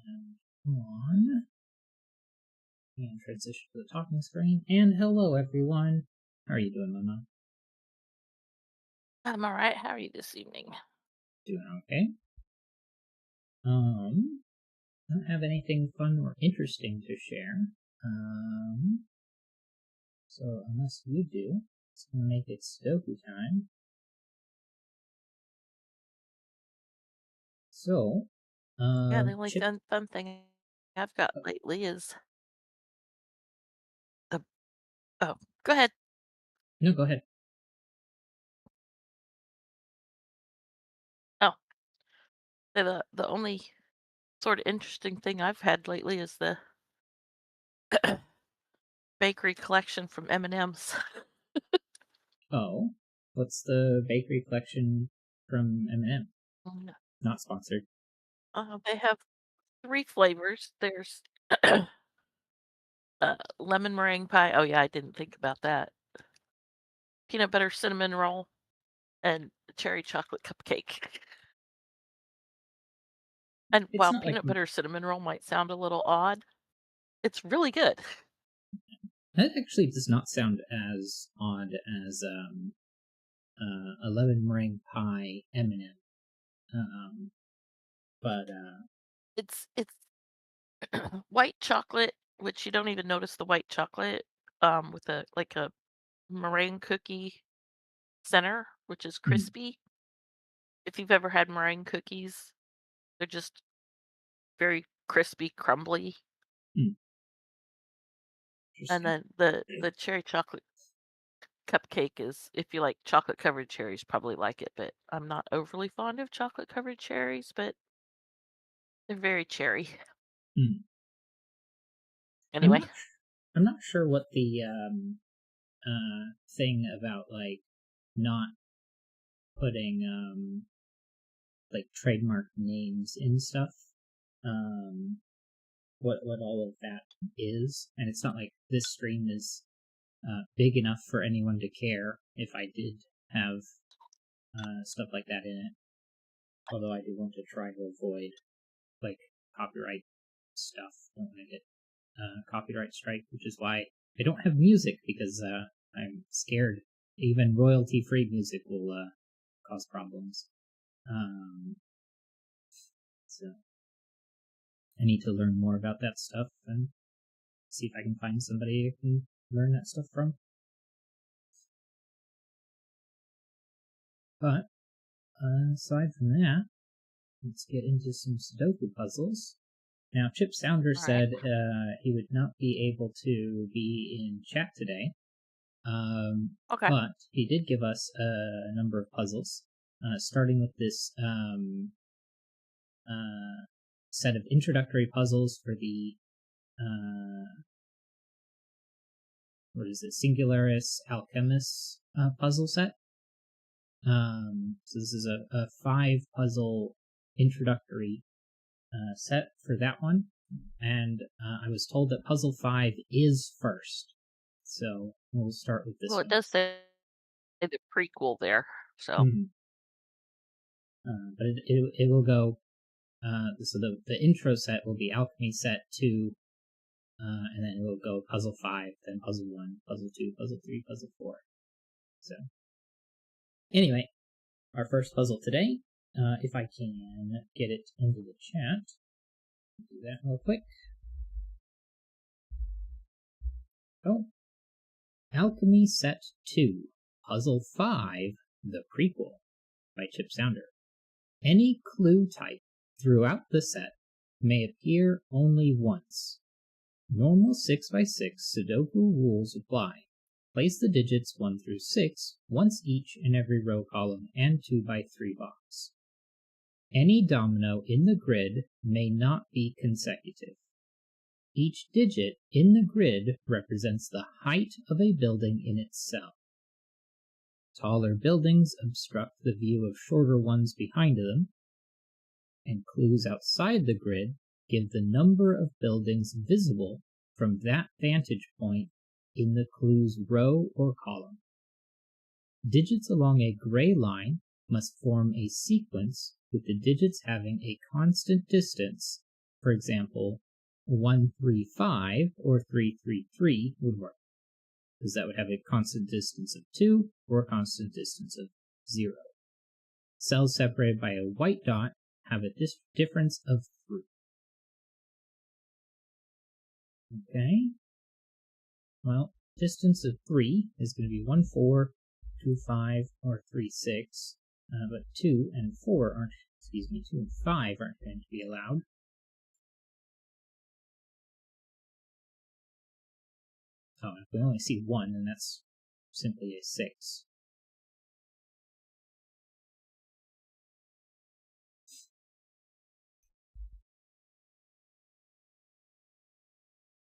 And on. And transition to the talking screen. And hello, everyone. How are you doing, Mama? I'm all right. How are you this evening? Doing okay. I don't have anything fun or interesting to share. So unless you do, it's gonna make it Sudoku time. So, Yeah, the only Chip. fun thing I've got lately is the oh, go ahead. No, go ahead. Oh, the only sort of interesting thing I've had lately is the bakery collection from M&M's. Oh, what's the bakery collection from M&M? Mm, Not sponsored. they have three flavors. There's lemon meringue pie. Oh yeah, I didn't think about that. Peanut butter cinnamon roll and cherry chocolate cupcake. And It's while not like peanut butter cinnamon roll might sound a little odd, it's really good. that actually does not sound as odd as a lemon meringue pie M&M. But It's white chocolate, which you don't even notice the white chocolate, with a meringue cookie center, which is hmm, crispy. If you've ever had meringue cookies, they're just very crispy, crumbly. hmm, And interesting. then the cherry chocolate cupcake is, if you like chocolate covered cherries, probably like it, but I'm not overly fond of chocolate covered cherries, but they're very cherry. Hmm. I'm Anyway, not. I'm not sure what the thing about like not putting like trademark names in stuff. Um, what all of that is, and it's not like this stream is big enough for anyone to care if I did have stuff like that in it. Although I do want to try to avoid like copyright stuff. Don't want to get copyright strike, which is why I don't have music because I'm scared. Even royalty-free music will cause problems. Um, so I need to learn more about that stuff and see if I can find somebody I can learn that stuff from. But aside from that, let's get into some Sudoku puzzles. Now, Chip Sounder all right. said he would not be able to be in chat today, Okay. but he did give us a number of puzzles, starting with this set of introductory puzzles for the what is it, Singularis Alchemis puzzle set. So this is a 5 puzzle introductory set for that one, and I was told that puzzle 5 is first, so we'll start with this Well, it one. does say the prequel there, so Mm-hmm. But it will go. So the intro set will be Alchemy set 2, and then it will go puzzle 5, then puzzle 1, puzzle 2, puzzle 3, puzzle 4. So anyway, our first puzzle today. If I can get it into the chat, do that real quick. Oh, Alchemy Set 2, Puzzle 5, The Prequel, by Chip Sounder. Any clue type throughout the set may appear only once. Normal 6x6 Sudoku rules apply. Place the digits 1 through 6 once each in every row column and 2x3 box. Any domino in the grid may not be consecutive. Each digit in the grid represents the height of a building in itself. Taller buildings obstruct the view of shorter ones behind them, and clues outside the grid give the number of buildings visible from that vantage point in the clue's row or column. Digits along a gray line must form a sequence with the digits having a constant distance for example, 135 or 333 would work, because that would have a constant distance of 2 or a constant distance of 0. Cells separated by a white dot have a difference of 3. Okay, well, distance of 3 is going to be 1, 4, 2, 5, or 3, 6, but 2 and 4 aren't, 2 and 5 aren't going to be allowed. Oh, if we only see 1, then that's simply a 6.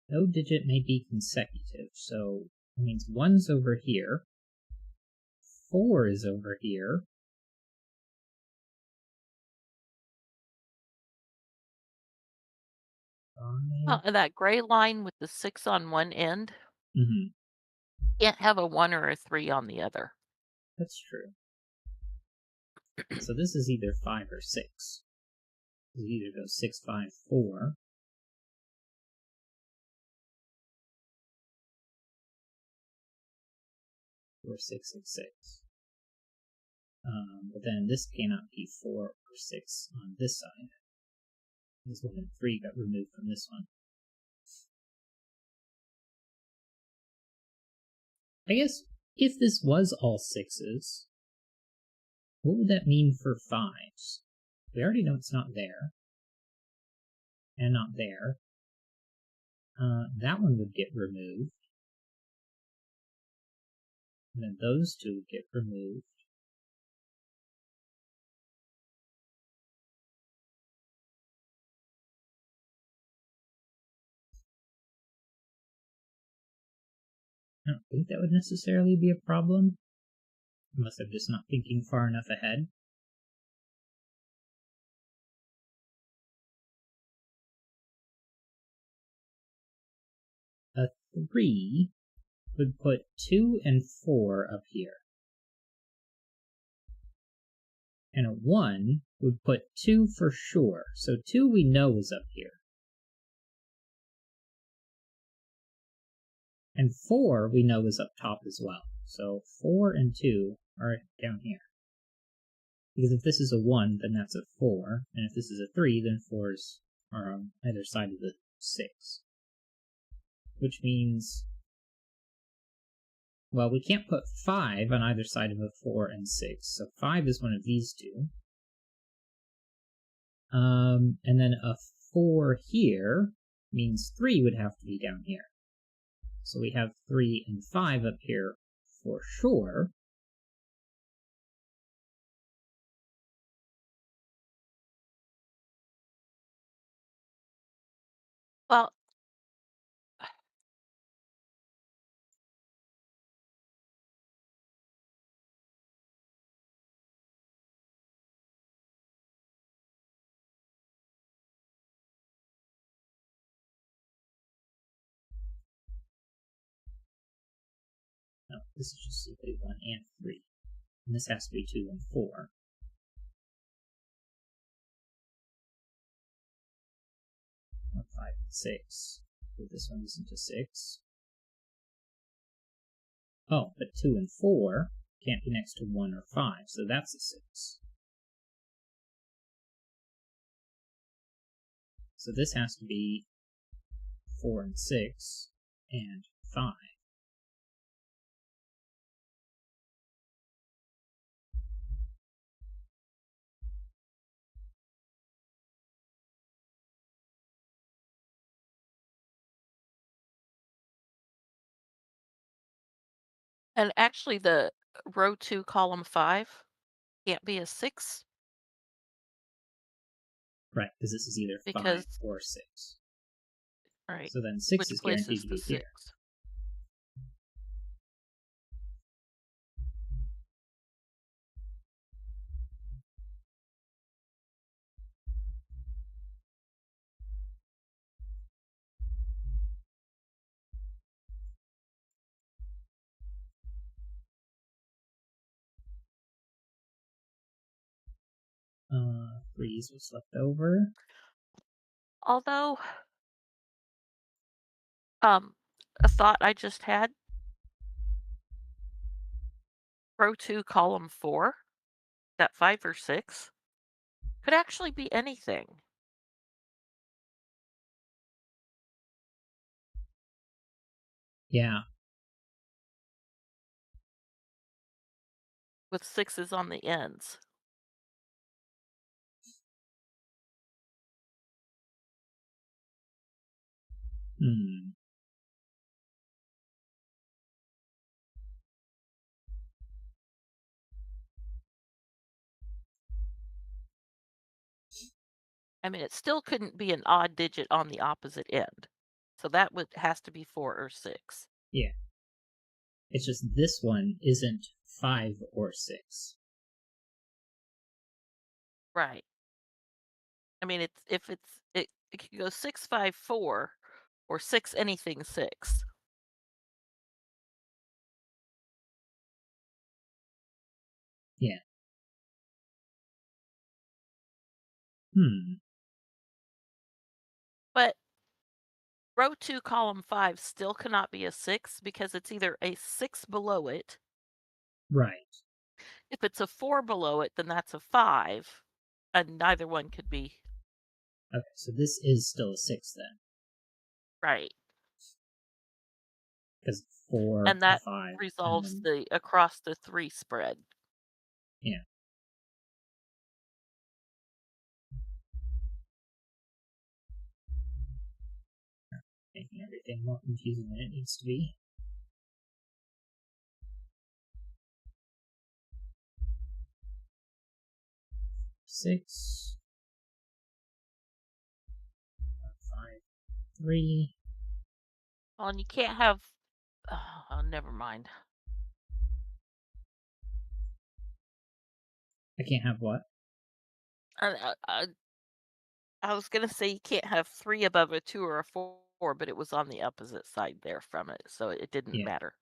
No digit may be consecutive, so it means 1's over here, 4 is over here, 5. And that gray line with the 6 on one end can't have a 1 or a 3 on the other. That's true. So this is either 5 or 6. It either goes 6, 5, 4. Or 6, 6, 6. But then this cannot be 4 or 6 on this side. This 1 and 3 got removed from this one. I guess if this was all 6s, what would that mean for 5s? We already know it's not there. And not there. That one would get removed. And then those two would get removed. I don't think that would necessarily be a problem, unless I'm just not thinking far enough ahead. A 3 would put 2 and 4 up here. And a 1 would put 2 for sure. So 2 we know is up here. And 4 we know is up top as well. So 4 and 2 are down here. Because if this is a 1, then that's a 4. And if this is a 3, then 4s are on either side of the 6. Which means, well, we can't put 5 on either side of a 4 and 6. So 5 is one of these two. And then a 4 here means 3 would have to be down here. So we have 3 and 5 up here for sure. Well, No, this is just simply 1 and 3. And this has to be 2 and 4. Or 5 and 6. So this one isn't a 6. Oh, but 2 and 4 can't be next to 1 or 5, so that's a 6. So this has to be 4 and 6 and 5. and actually the row 2, column 5 can't be a 6 Right, because this is either 5 because, or 6. right, So then 6 which is place guaranteed is to the be here. 6? Freeze was left over. Although, a thought I just had, row 2, column 4, that 5 or 6 could actually be anything. Yeah. With 6s on the ends. Hmm. I mean, it still couldn't be an odd digit on the opposite end. So that would has to be 4 or 6. Yeah. It's just this one isn't 5 or 6. Right. I mean, it could go 654 or 6 anything 6. Yeah. Hmm. But row 2, column 5 still cannot be a 6 because it's either a 6 below it. Right. If it's a 4 below it, then that's a 5, and neither one could be Okay, so this is still a 6 then. right. Because 4, And a that 5, and resolves then, the across the 3 spread. yeah. Making everything more confusing than it needs to be. 6, 5, 3. Well, and you can't have oh, never mind. I can't have what? I was gonna say you can't have 3 above a 2 or a 4, but it was on the opposite side there from it, so it didn't Yeah. matter.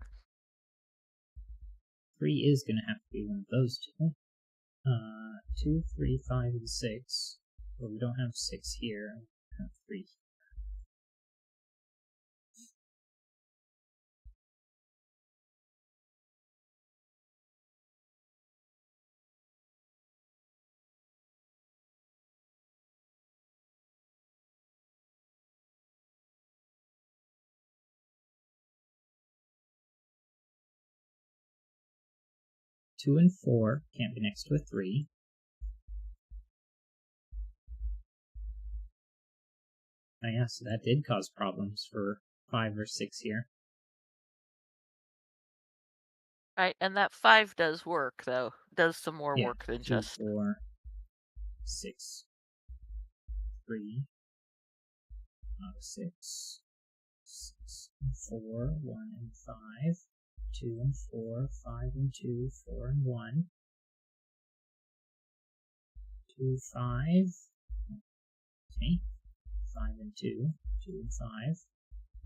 3 is going to have to be one of those two. 2, 3, 5, and 6. Well, we don't have 6 here. We have 3. 2 and 4 can't be next to a 3. Oh yeah, so that did cause problems for 5 or 6 here. Right, and that 5 does work, though. Does some more Yeah, work than 2, just 4, 6, 3, 6, 6, and 4, 1 and 5, 2 and 4, 5 and 2, 4 and 1, 2, 5, okay, 5 and 2, 2 and 5,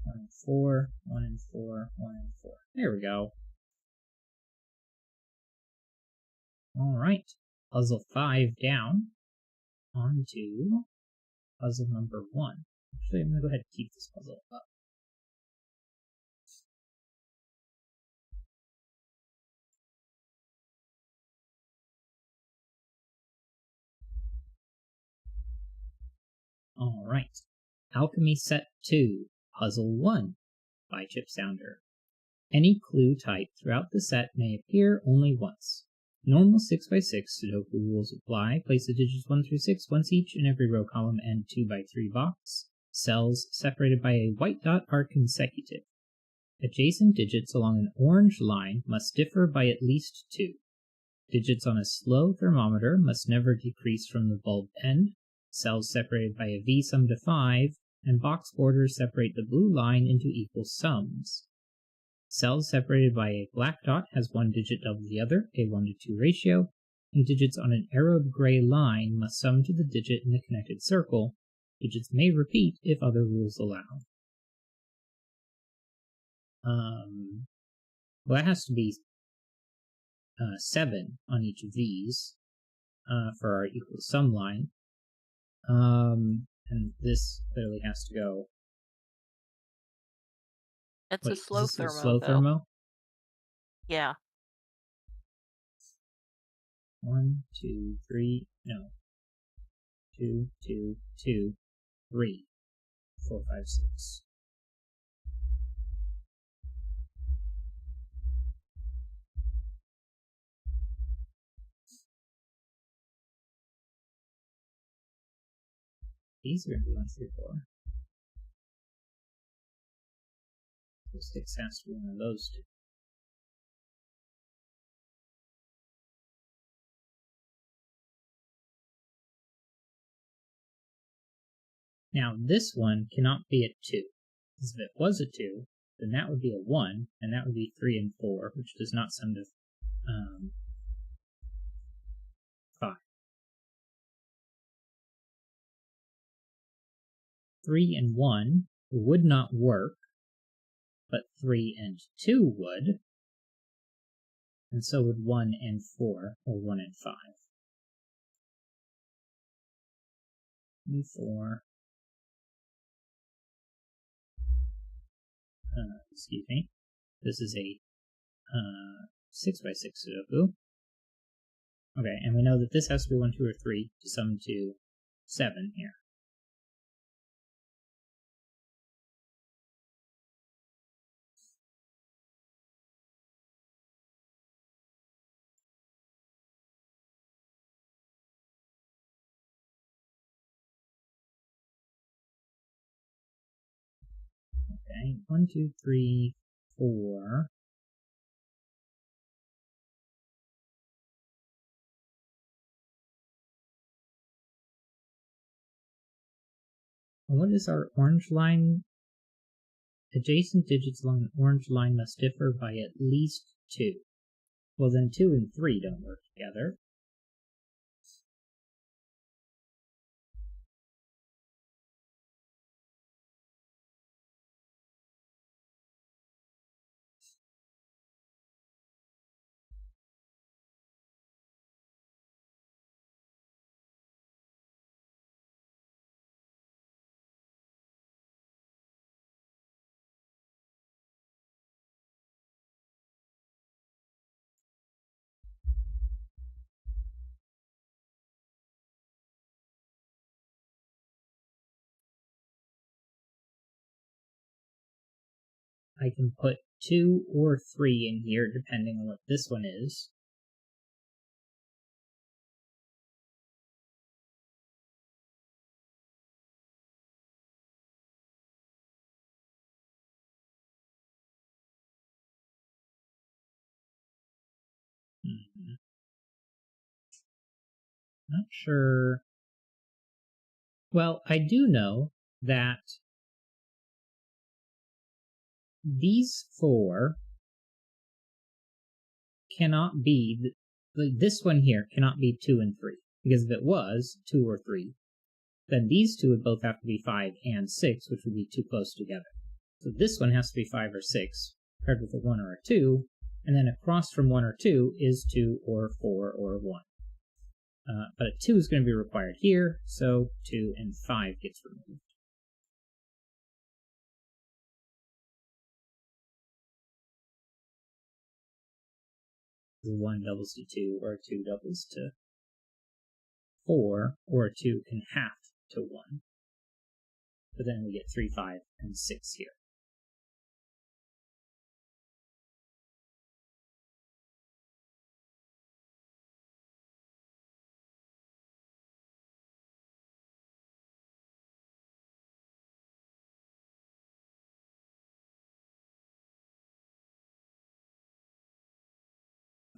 1 and 4, 1 and 4, 1 and 4. There we go. Alright, puzzle 5 down, on to puzzle number 1. Actually, I'm going to go ahead and keep this puzzle up. Alright, Alchemy Set 2, Puzzle 1 by Chip Sounder. Any clue type throughout the set may appear only once. Normal 6x6 Sudoku rules apply. Place the digits 1 through 6 once each in every row, column, and 2x3 box. Cells separated by a white dot are consecutive. Adjacent digits along an orange line must differ by at least 2. Digits on a slow thermometer must never decrease from the bulb end. Cells separated by a V sum to 5, and box borders separate the blue line into equal sums. Cells separated by a black dot has one digit double the other, a 1 to 2 ratio, and digits on an arrowed gray line must sum to the digit in the connected circle. Digits may repeat if other rules allow. Well, that has to be 7 on each of these for our equal sum line. And And this clearly has to go... It's Wait, a slow is this a thermo, slow though. thermo? Yeah. 1, 2, 3, no. 2, 2, 2, 3, 4, 5, 6. These are going to be 1, 3, 4. So 6 has to be one of those two. Now, this one cannot be a 2. Because if it was a 2, then that would be a 1, and that would be 3 and 4, which does not sum to 5. 3 and 1 would not work, but 3 and 2 would, and so would 1 and 4, or 1 and 5. 4. Excuse me. This is a 6 by 6 Sudoku. Okay, and we know that this has to be 1, 2, or 3 to sum to 7 here. Okay, 1, 2, 3, 4. And what is our orange line? Adjacent digits along an orange line must differ by at least 2. Well, then 2 and 3 don't work together. I can put 2 or 3 in here, depending on what this one is. Not sure. Well, I do know that these 4 cannot be, this one here cannot be 2 and 3. Because if it was 2 or 3, then these two would both have to be 5 and 6, which would be too close together. So this one has to be 5 or 6, paired with a 1 or a 2, and then across from 1 or 2 is 2 or 4 or 1. But a 2 is going to be required here, so 2 and 5 gets removed. The 1 doubles to 2, or a 2 doubles to 4, or a 2 can half to 1. But then we get 3, 5, and 6 here.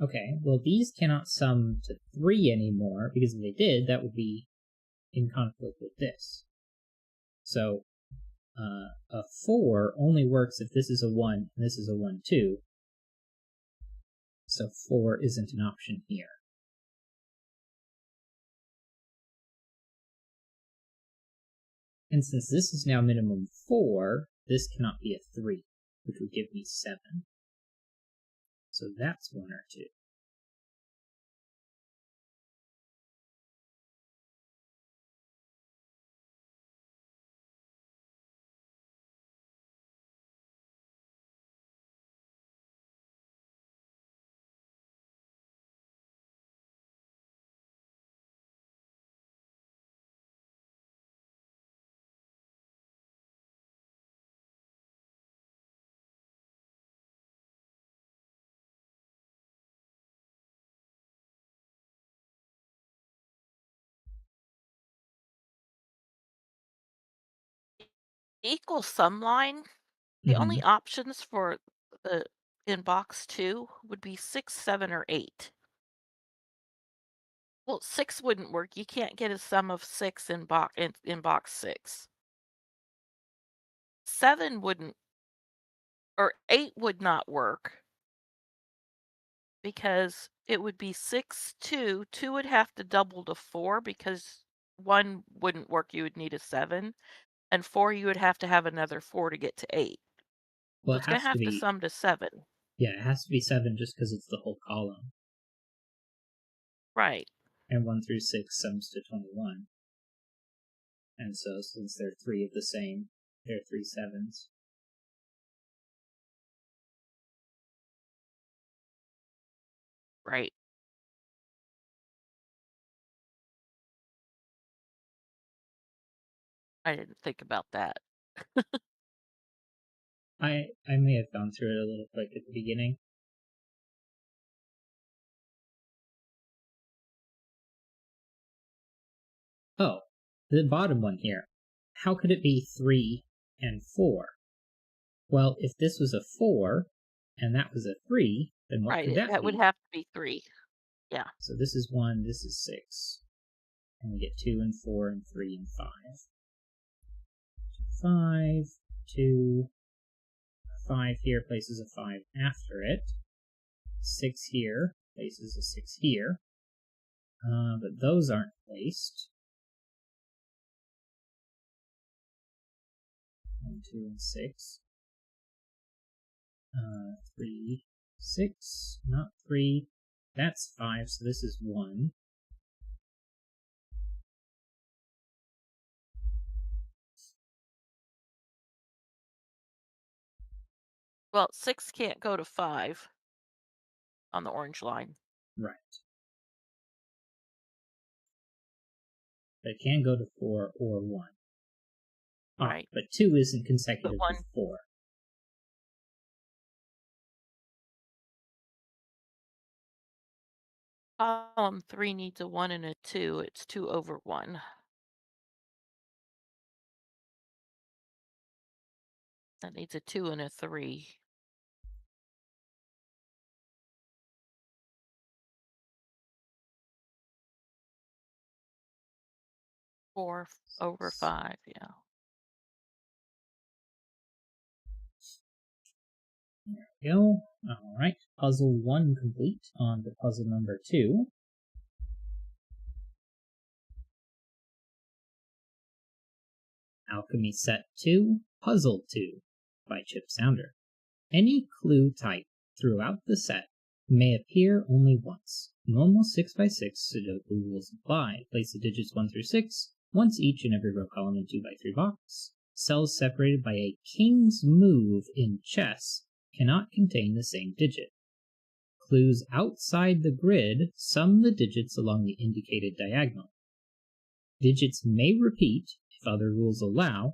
Okay, well these cannot sum to 3 anymore, because if they did, that would be in conflict with this. So a 4 only works if this is a 1 and this is a 1, 2. So 4 isn't an option here. And since this is now minimum 4, this cannot be a 3, which would give me 7. So that's 1 or 2. equal sum line, the Mm-hmm. only options for the in box 2 would be 6, 7, or 8. Well, 6 wouldn't work. You can't get a sum of 6 in box 6. 7 wouldn't, or 8 would not work because it would be 6, 2. 2 would have to double to 4 because 1 wouldn't work. You would need a 7. And 4, you would have to have another 4 to get to 8. Well, So it it's gonna has to have to be, sum to 7. yeah, it has to be 7 just because it's the whole column. Right. And 1 through 6 sums to 21. And so, since they're 3 of the same, they're 3 sevens. Right. I didn't think about that. I may have gone through it a little quick at the beginning. Oh, the bottom one here. How could it be 3 and 4? Well, if this was a 4 and that was a 3, then what could Right, that that would be? have to be 3. Yeah. So this is 1, this is 6. And we get 2 and 4 and 3 and 5. 5, 2, 5 here places a 5 after it. 6 here places a 6 here. But those aren't placed. 1, 2, and 6. 3, 6, not 3. That's 5, so this is 1. Well, 6 can't go to 5 on the orange line. Right. But it can go to 4 or 1. Right. But 2 isn't But consecutive 1 with 4. column 3 needs a 1 and a 2. It's 2 over 1. That needs a 2 and a 3. Four over 5, yeah. There we go. Alright, puzzle 1 complete. On to puzzle number 2. Alchemy Set 2, Puzzle 2 by Chip Sounder. Any clue type throughout the set may appear only once. Normal 6x6 Sudoku rules apply. Place the digits 1 through 6, once each in every row column in 2x3 box. Cells separated by a king's move in chess cannot contain the same digit. Clues outside the grid sum the digits along the indicated diagonal. Digits may repeat if other rules allow.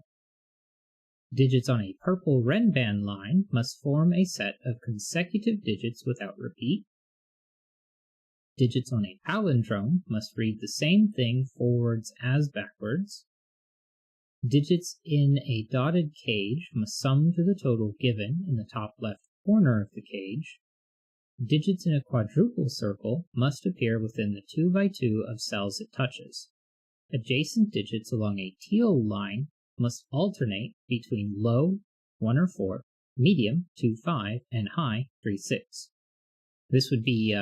Digits on a purple Renban line must form a set of consecutive digits without repeat. Digits on a palindrome must read the same thing forwards as backwards. Digits in a dotted cage must sum to the total given in the top left corner of the cage. Digits in a quadruple circle must appear within the 2x2 of cells it touches. Adjacent digits along a teal line must alternate between low, 1 or 4, medium, 2, 5, and high, 3, 6. This would be,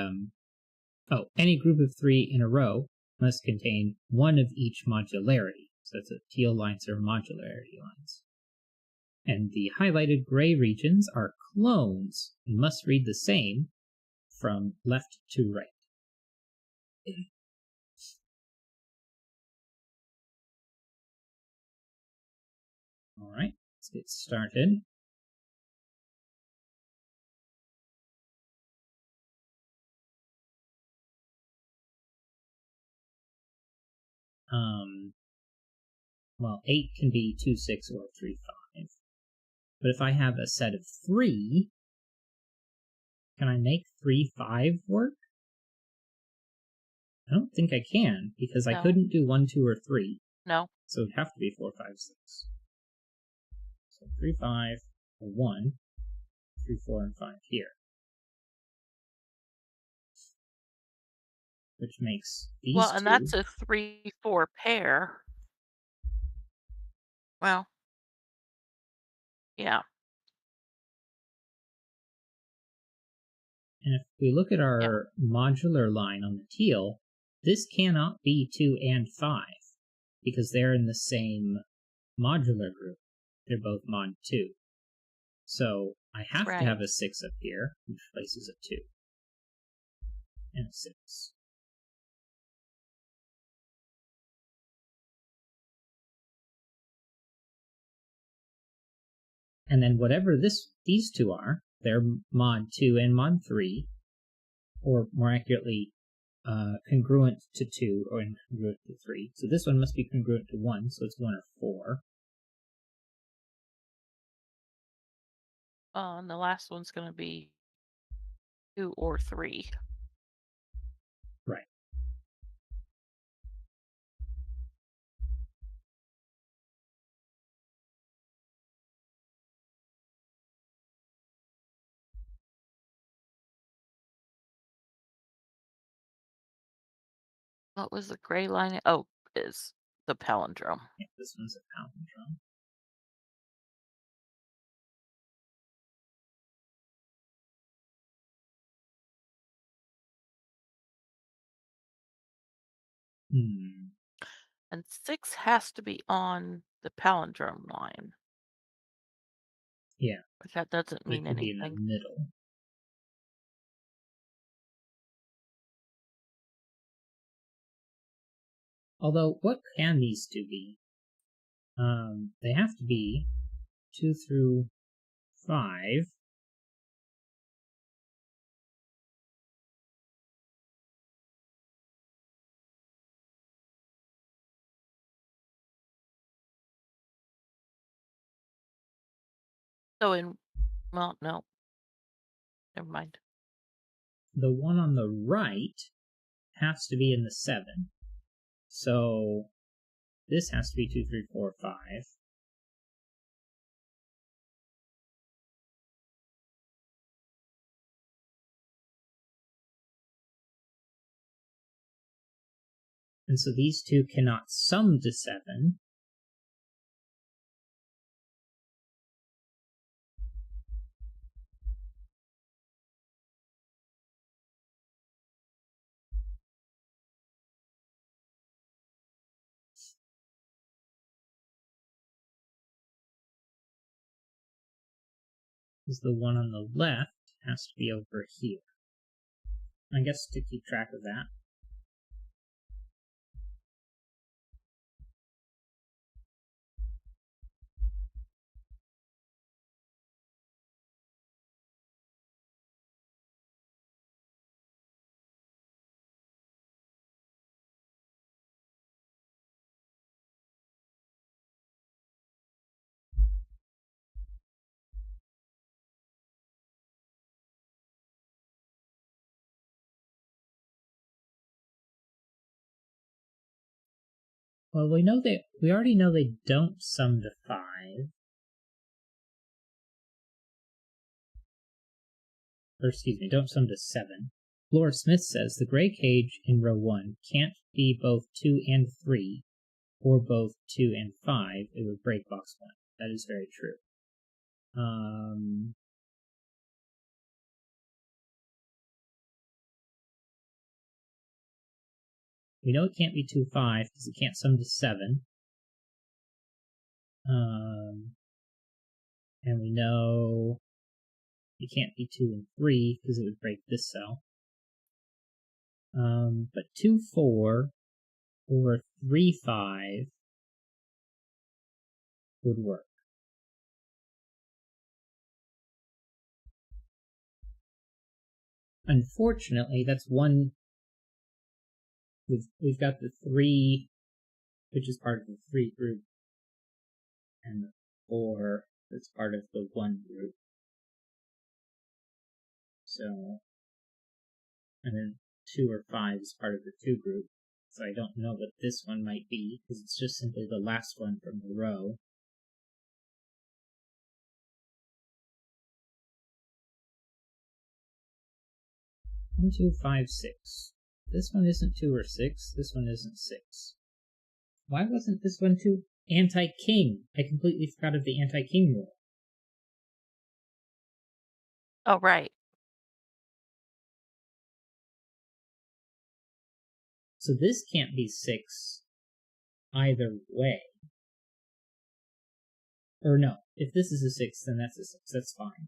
any group of 3 in a row must contain one of each modularity. So that's teal lines are modularity lines. And the highlighted gray regions are clones and must read the same from left to right. All right, let's get started. Well, 8 can be 2, 6, or 3, 5. But if I have a set of 3, can I make 3, 5 work? I don't think I can, because I No. couldn't do 1, 2, or 3. No. So it'd have to be 4, 5, 6. So 3, 5, 1, 3, 4, and 5 here. Which makes these Well, two. and that's a 3-4 pair. Well, yeah. And if we look at our modular line on the teal, this cannot be 2 and 5 because they're in the same modular group. They're both mod 2. So I have to have a 6 up here, which places a 2 and a 6. And then whatever these two are, they're mod 2 and mod 3, or more accurately, congruent to 2 or incongruent to 3. So this one must be congruent to 1, so it's 1 or 4. And the last one's going to be 2 or 3. Right. What was the gray line? Oh, is the palindrome. Yeah, this one's a palindrome. And 6 has to be on the palindrome line. Yeah. But that doesn't mean it could anything. be in the middle. Although, what can these two be? They have to be 2 through 5. So well, no. Never mind. The one on the right has to be in the 7. So this has to be 2, 3, 4, 5. And so these two cannot sum to 7. Because the one on the left has to be over here. I guess to keep track of that. Well, we already know they don't sum to 5. Or excuse me, don't sum to 7. Laura Smith says the gray cage in row 1 can't be both 2 and 3, or both 2 and 5. It would break box 1. That is very true. We know it can't be 2, 5 because it can't sum to 7. And we know it can't be 2 and 3 because it would break this cell. But 2, 4 or 3, 5 would work. Unfortunately, that's one. We've got the 3, which is part of the 3 group, and the 4 that's part of the 1 group. So, and then 2 or 5 is part of the 2 group. So I don't know what this one might be, because it's just simply the last one from the row. 1, 2, 5, 6. This one isn't 2 or 6. This one isn't 6. Why wasn't this one 2? Anti-king. I completely forgot of the anti-king rule. Oh, right. So this can't be 6 either way. Or no, if this is a 6, then that's a 6. That's fine.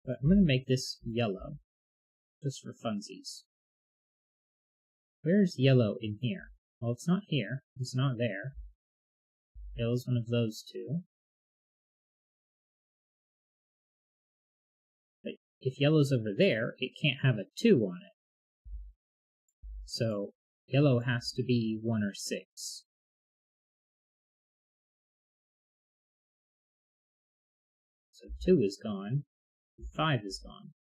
But I'm going to make this yellow, just for funsies. Where's yellow in here? Well, it's not here. It's not there. Yellow's one of those two. But if yellow's over there, it can't have a 2 on it. So yellow has to be 1 or 6. So 2 is gone. 5 is gone.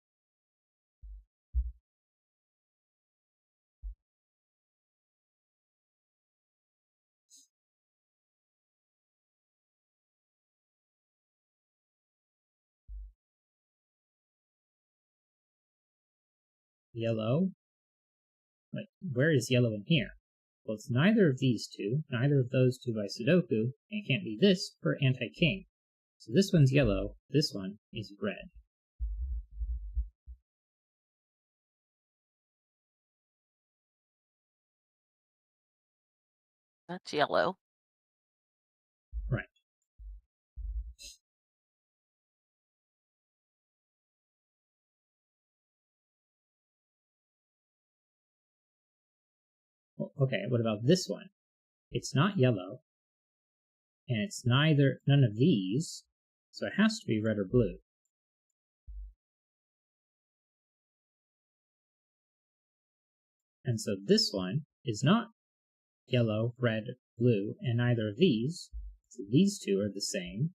Yellow. Wait, where is yellow in here? Well, it's neither of these two, neither of those two by Sudoku, and it can't be this for anti-king. So this one's yellow, this one is red. That's yellow. Right. Well, okay, what about this one? It's not yellow, and it's none of these, so it has to be red or blue. And so this one is not yellow, red, blue, and neither of these, so these two are the same.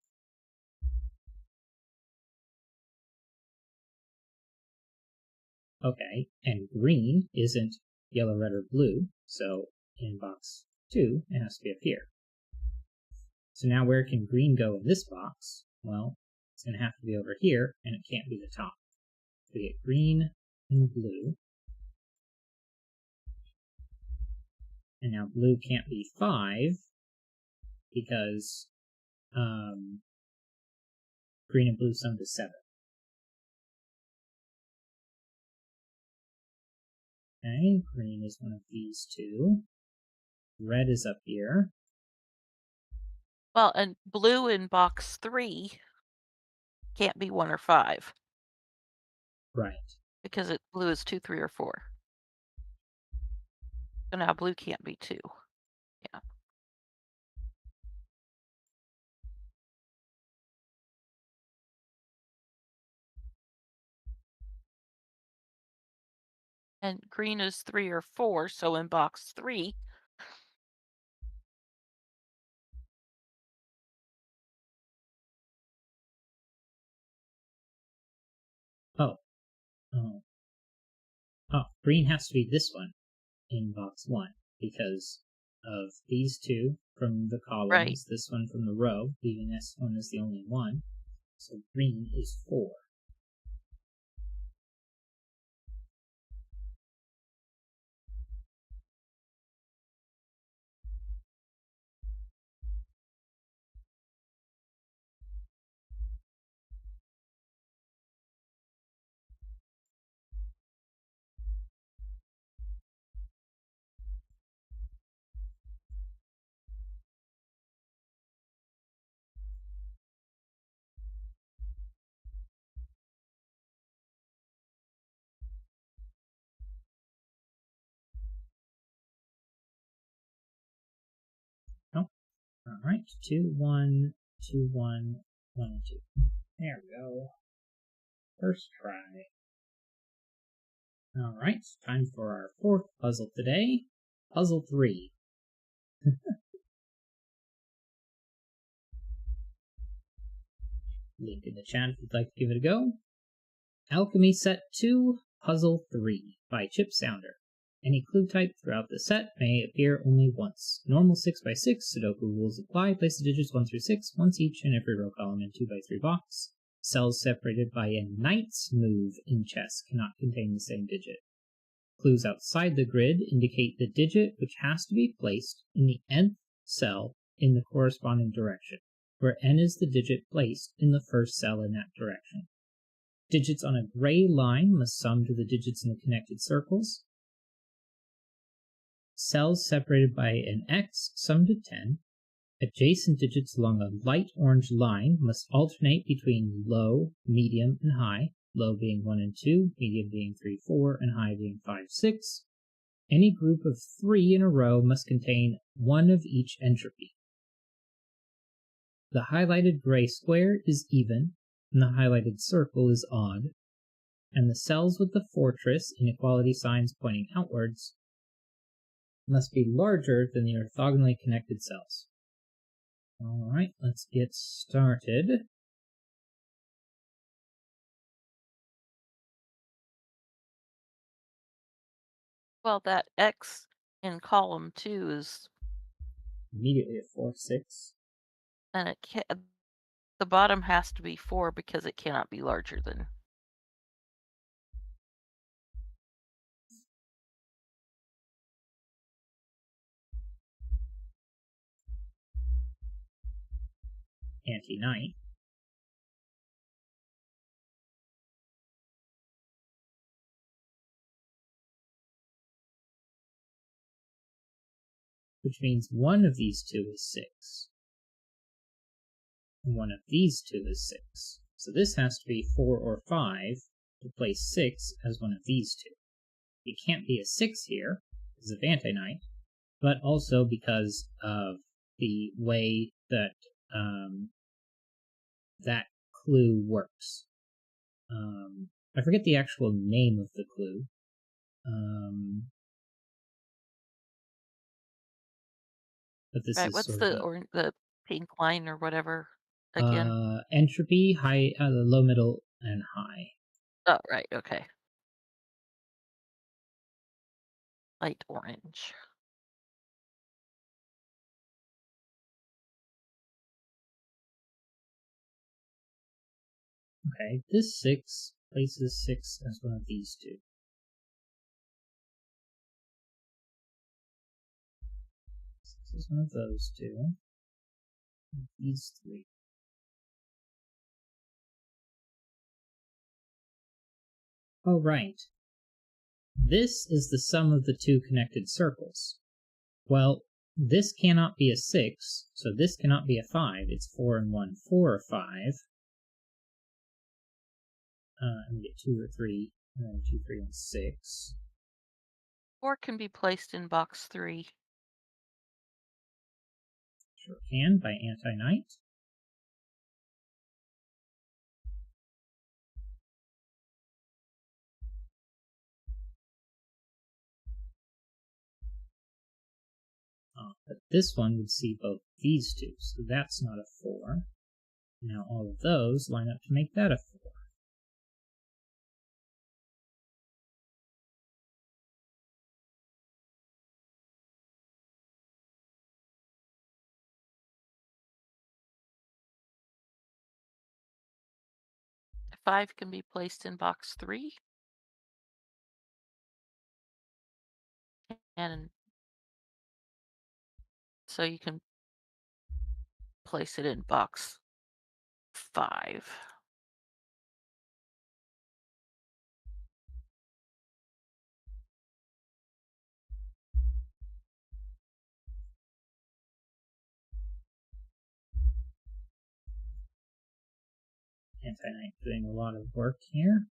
Okay, and green isn't yellow, red, or blue, so in box 2, it has to be up here. So now where can green go in this box? Well, it's going to have to be over here, and it can't be the top. So we get green and blue. And now blue can't be 5, because green and blue sum to 7. Okay, green is one of these two. Red is up here. Well, and blue in box 3 can't be 1 or 5. Right. Because blue is 2, 3, or 4. So now blue can't be 2. Yeah. And green is 3 or 4, so in box 3. Oh. Green has to be this one in box 1 because of these two from the columns, Right. this one from the row, leaving this one as the only one. So green is 4. Oh, all right. 2, 1, 2, 1, 1, 2. There we go. First try. All right, time for our 4th puzzle today. Puzzle 3. Link in the chat if you'd like to give it a go. Alchemy Set 2, Puzzle 3 by Chip Sounder. Any clue type throughout the set may appear only once. Normal 6x6 Sudoku rules apply. Place the digits 1 through 6 once each in every row column in 2x3 box. Cells separated by a knight's move in chess cannot contain the same digit. Clues outside the grid indicate the digit which has to be placed in the nth cell in the corresponding direction, where n is the digit placed in the first cell in that direction. Digits on a gray line must sum to the digits in the connected circles. Cells separated by an x sum to 10. Adjacent digits along a light orange line must alternate between low, medium, and high, low being 1 and 2, medium being 3, 4, and high being 5, 6. Any group of 3 in a row must contain one of each entropy. The highlighted gray square is even, and the highlighted circle is odd, and the cells with the fortress inequality signs pointing outwards must be larger than the orthogonally connected cells. Alright, let's get started. Well, that X in column 2 is, Immediately at 4, 6. and it can't, the bottom has to be 4 because it cannot be larger than. Anti-knight. Which means one of these two is 6. And one of these two is 6. So this has to be 4 or 5 to place 6 as one of these two. It can't be a 6 here because of anti-knight, but also because of the way that that clue works. I forget the actual name of the clue. But this Right, is what's sort the of the pink line or whatever again? entropy, high, low, middle, and high. Oh, right, okay. Light orange. Okay, this 6 places 6 as one of these two. This is one of those two. These 3. Oh, right. This is the sum of the two connected circles. Well, this cannot be a 6, so this cannot be a 5. It's 4 and 1, 4 or 5. And we get 2 or 3, and then 2, 3, and 6. 4 can be placed in box 3. Sure can, by anti-knight. But this one would see both these two, so that's not a 4. Now all of those line up to make that a 4. Five can be placed in box 3. And so you can place it in box 5. Anti-knight doing a lot of work here.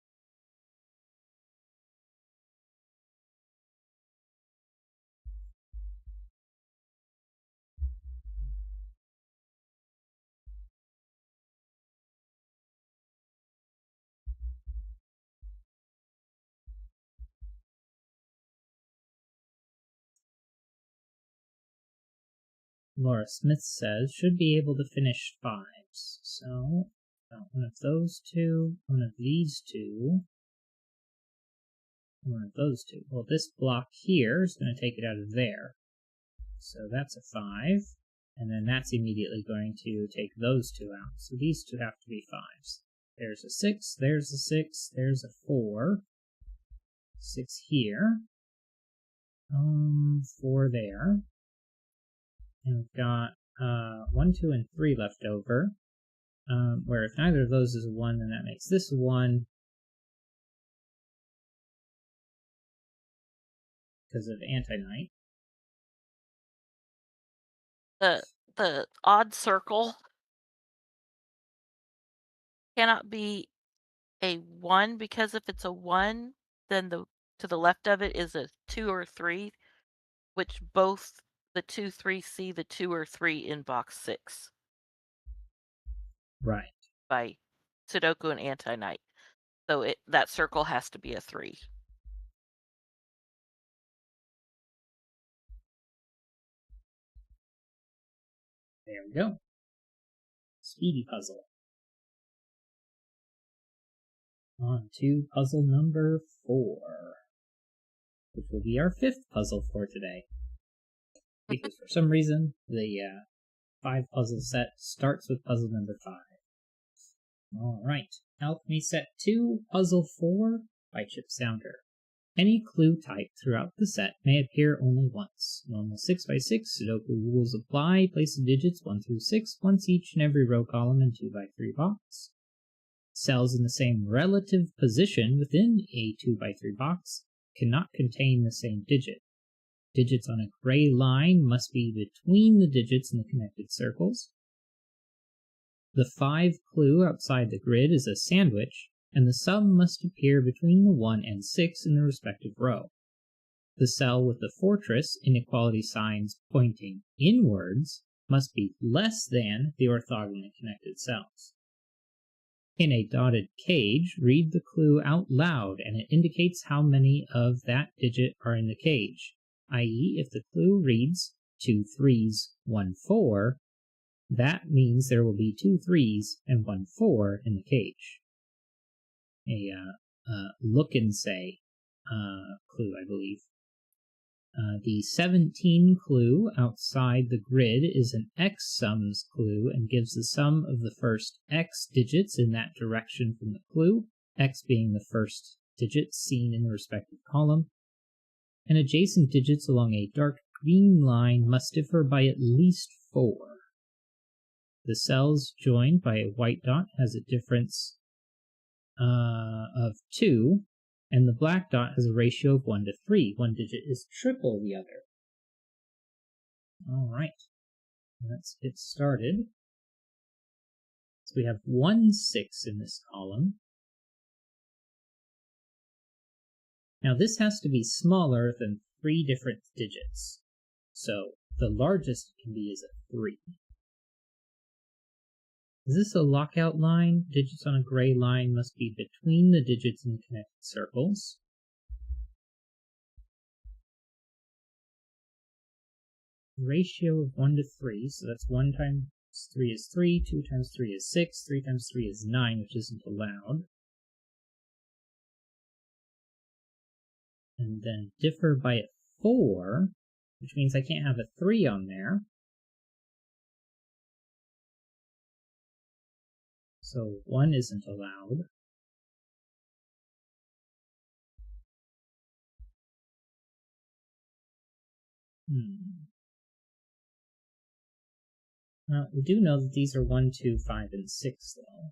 Laura Smith says, should be able to finish 5s. So, one of those two, one of these two, one of those two. Well, this block here is going to take it out of there. So that's a 5. And then that's immediately going to take those two out. So these two have to be 5s. There's a 6, there's a 6, there's a 4. 6 here. 4 there. And we've got 1, 2, and 3 left over. Where if neither of those is a 1, then that makes this a 1. Because of anti-knight. The odd circle cannot be a 1, because if it's a 1, then to the left of it is a 2 or 3, which both the 2, 3 see the 2 or 3 in box 6 Right. by Sudoku and anti-knight. So that circle has to be a 3. There we go. Speedy puzzle. On to puzzle number 4, which will be our 5th puzzle for today. Because for some reason, the 5 puzzle set starts with puzzle number 5. Alright, Alchemy Set 2, Puzzle 4 by Chip Sounder. Any clue type throughout the set may appear only once. Normal 6x6 Sudoku rules apply. Place the digits 1 through 6, once each in every row column and 2x3 box. Cells in the same relative position within a 2x3 box cannot contain the same digit. Digits on a gray line must be between the digits in the connected circles. The 5 clue outside the grid is a sandwich, and the sum must appear between the 1 and 6 in the respective row. The cell with the fortress inequality signs pointing inwards must be less than the orthogonally connected cells. In a dotted cage, read the clue out loud, and it indicates how many of that digit are in the cage, i.e. if the clue reads 2 3s, 1 4, that means there will be 2 3s and 1 4 in the cage. A look and say clue, I believe. The 17 clue outside the grid is an X sums clue and gives the sum of the first X digits in that direction from the clue, X being the first digit seen in the respective column, and adjacent digits along a dark green line must differ by at least 4. The cells joined by a white dot has a difference of 2, and the black dot has a ratio of 1 to 3. One digit is triple the other. Alright, let's get started. So we have 1 6 in this column. Now this has to be smaller than 3 different digits. So the largest it can be is a 3. Is this a lockout line? Digits on a gray line must be between the digits in connected circles. Ratio of 1 to 3, so that's 1 times 3 is 3, 2 times 3 is 6, 3 times 3 is 9, which isn't allowed. And then differ by 4, which means I can't have a 3 on there. So 1 isn't allowed. Well, we do know that these are 1, 2, 5, and 6, though.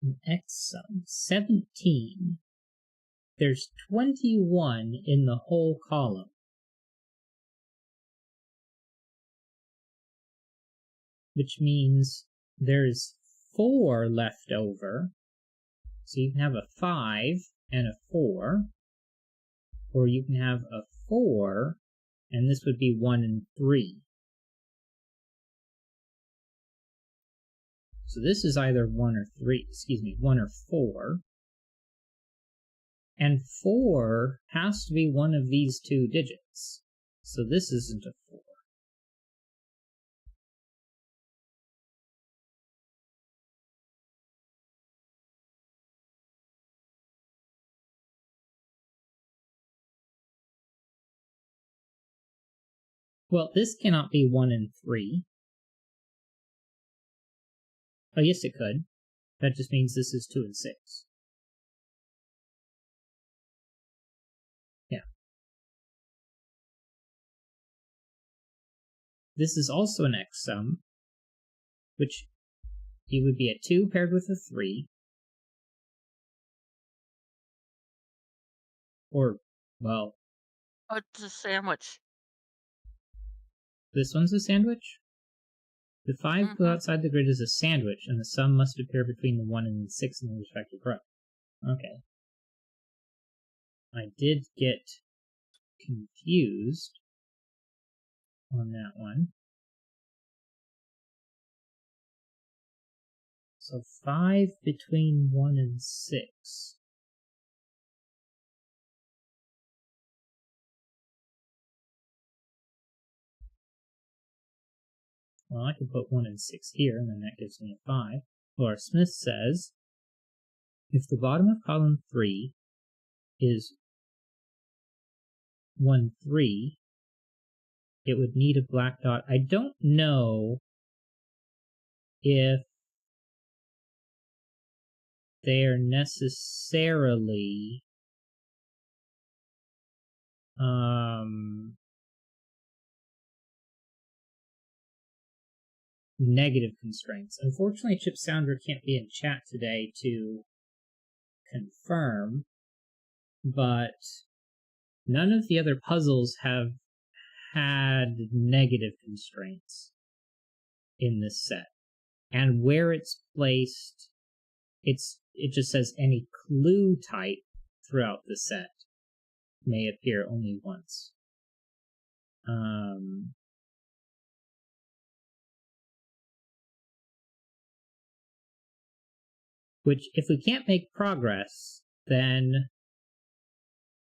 An X sum, 17. There's 21 in the whole column. Which means there's 4 left over. So you can have a 5 and a 4. Or you can have a 4, and this would be 1 and 3. So this is either 1 or 1 or 4. And 4 has to be one of these 2 digits. So this isn't a 4. Well, this cannot be 1 and 3. Oh, yes, it could. That just means this is 2 and 6. Yeah. This is also an X sum, which it would be a 2 paired with a 3. Or, well... Oh, it's a sandwich. This one's a sandwich? The 5 clue outside the grid is a sandwich, and the sum must appear between the 1 and the 6 in the respective row. Okay. I did get confused on that one. So 5 between 1 and 6. Well, I could put 1 and 6 here, and then that gives me a 5. Laura Smith says, if the bottom of column 3 is 1, 3, it would need a black dot. I don't know if they're necessarily negative constraints. Unfortunately, Chip Sounder can't be in chat today to confirm, but none of the other puzzles have had negative constraints in this set. And where it's placed, it just says any clue type throughout the set may appear only once. Which, if we can't make progress, then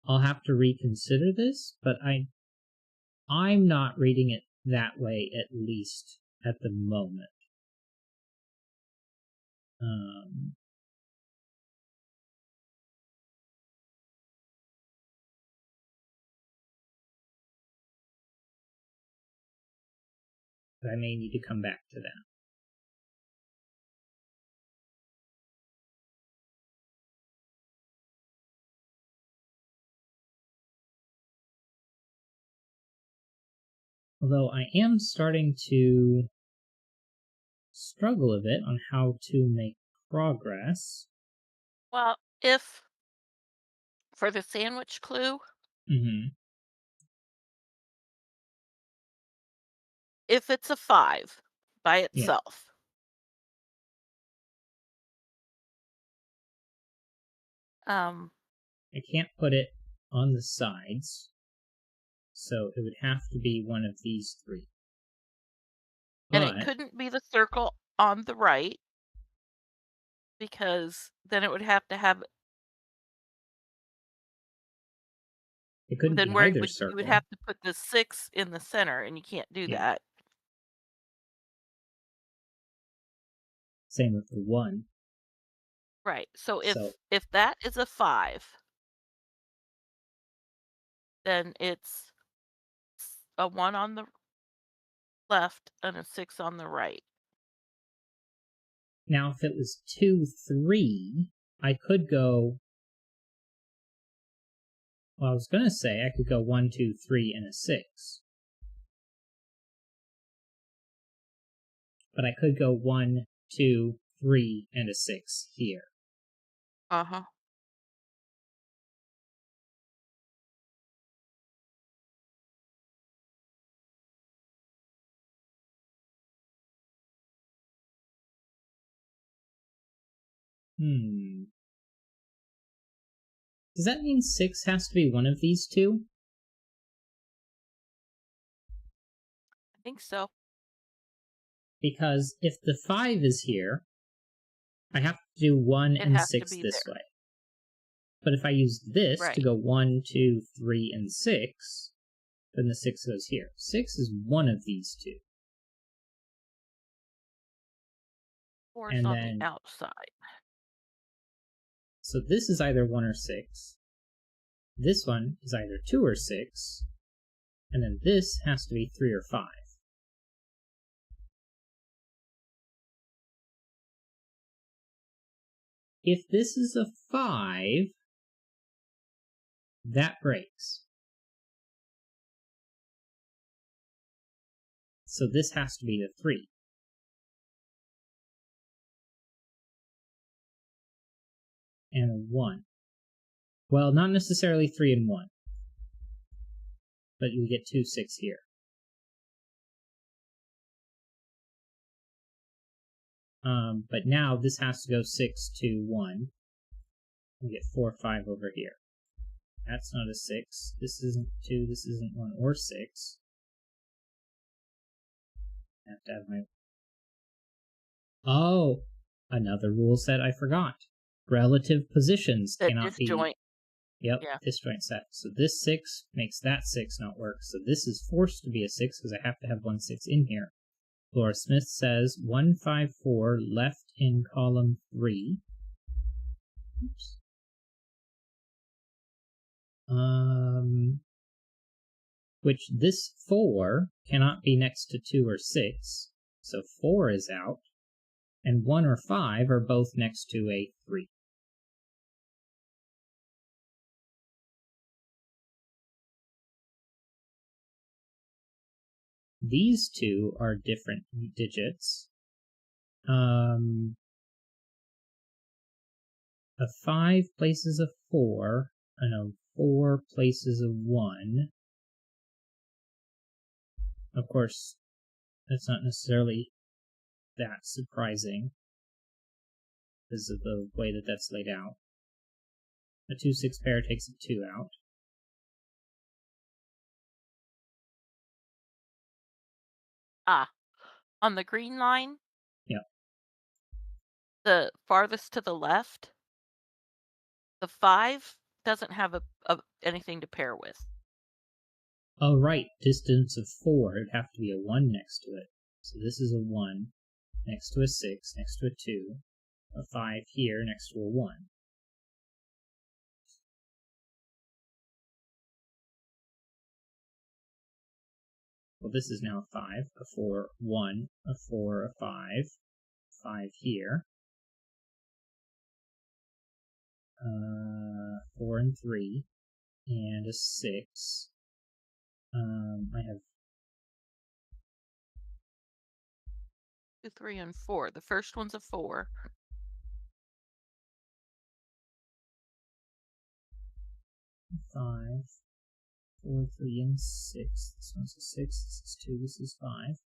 I'll have to reconsider this, but I'm not reading it that way, at least at the moment. But I may need to come back to that. Although I am starting to struggle a bit on how to make progress. Well, if for the sandwich clue, if it's a 5 by itself, I can't put it on the sides, so it would have to be one of these 3. and it couldn't be the circle on the right, because then it would have to have... It couldn't then be where either you circle. would have to put the 6 in the center, and you can't do that. Same with the 1. Right. So if that is a 5, then it's a 1 on the left and a 6 on the right. Now, if it was 2, 3, I could go... Well, I was going to say I could go 1, 2, 3, and a 6. But I could go 1, 2, 3, and a 6 here. Uh-huh. Does that mean 6 has to be one of these 2? I think so. Because if the 5 is here, I have to do 1 and 6 this way. But if I use this to go 1, 2, 3, and 6, then the 6 goes here. 6 is one of these 2. Or it's on the outside. So this is either 1 or 6. This one is either 2 or 6. And then this has to be 3 or 5. If this is a 5, that breaks. So this has to be the 3. And a 1. Well, not necessarily 3 and 1. But you get 2, 6 here. But now this has to go 6, 2, 1. We get 4, 5 over here. That's not a 6. This isn't 2, this isn't 1 or 6. I have to have my... Oh! Another rule set I forgot. Relative positions That cannot be... disjoint. Yep, Yeah. disjoint set. So this 6 makes that 6 not work. So this is forced to be a 6 because I have to have 1 6 in here. Laura Smith says 1, 5, 4 left in column 3. Oops. Which this 4 cannot be next to 2 or 6. So 4 is out. And 1 or 5 are both next to a 3. These two are different digits. A 5 places a 4, and a 4 places a 1. Of course, that's not necessarily that surprising because of the way that that's laid out. A 2 6 pair takes a 2 out. On the green line, Yep. the farthest to the left, the 5 doesn't have anything to pair with. Oh, right. Distance of 4. It'd have to be a 1 next to it. So this is a 1 next to a 6, next to a 2. A 5 here next to a 1. Well, this is now a 5, a 4, 1, a 4, a 5, 5 here. 4 and 3, and a 6. I have 2, 3, and 4. The first one's a 4. 5, 4, 3, and 6. This one's a 6, this is 2, this is 5.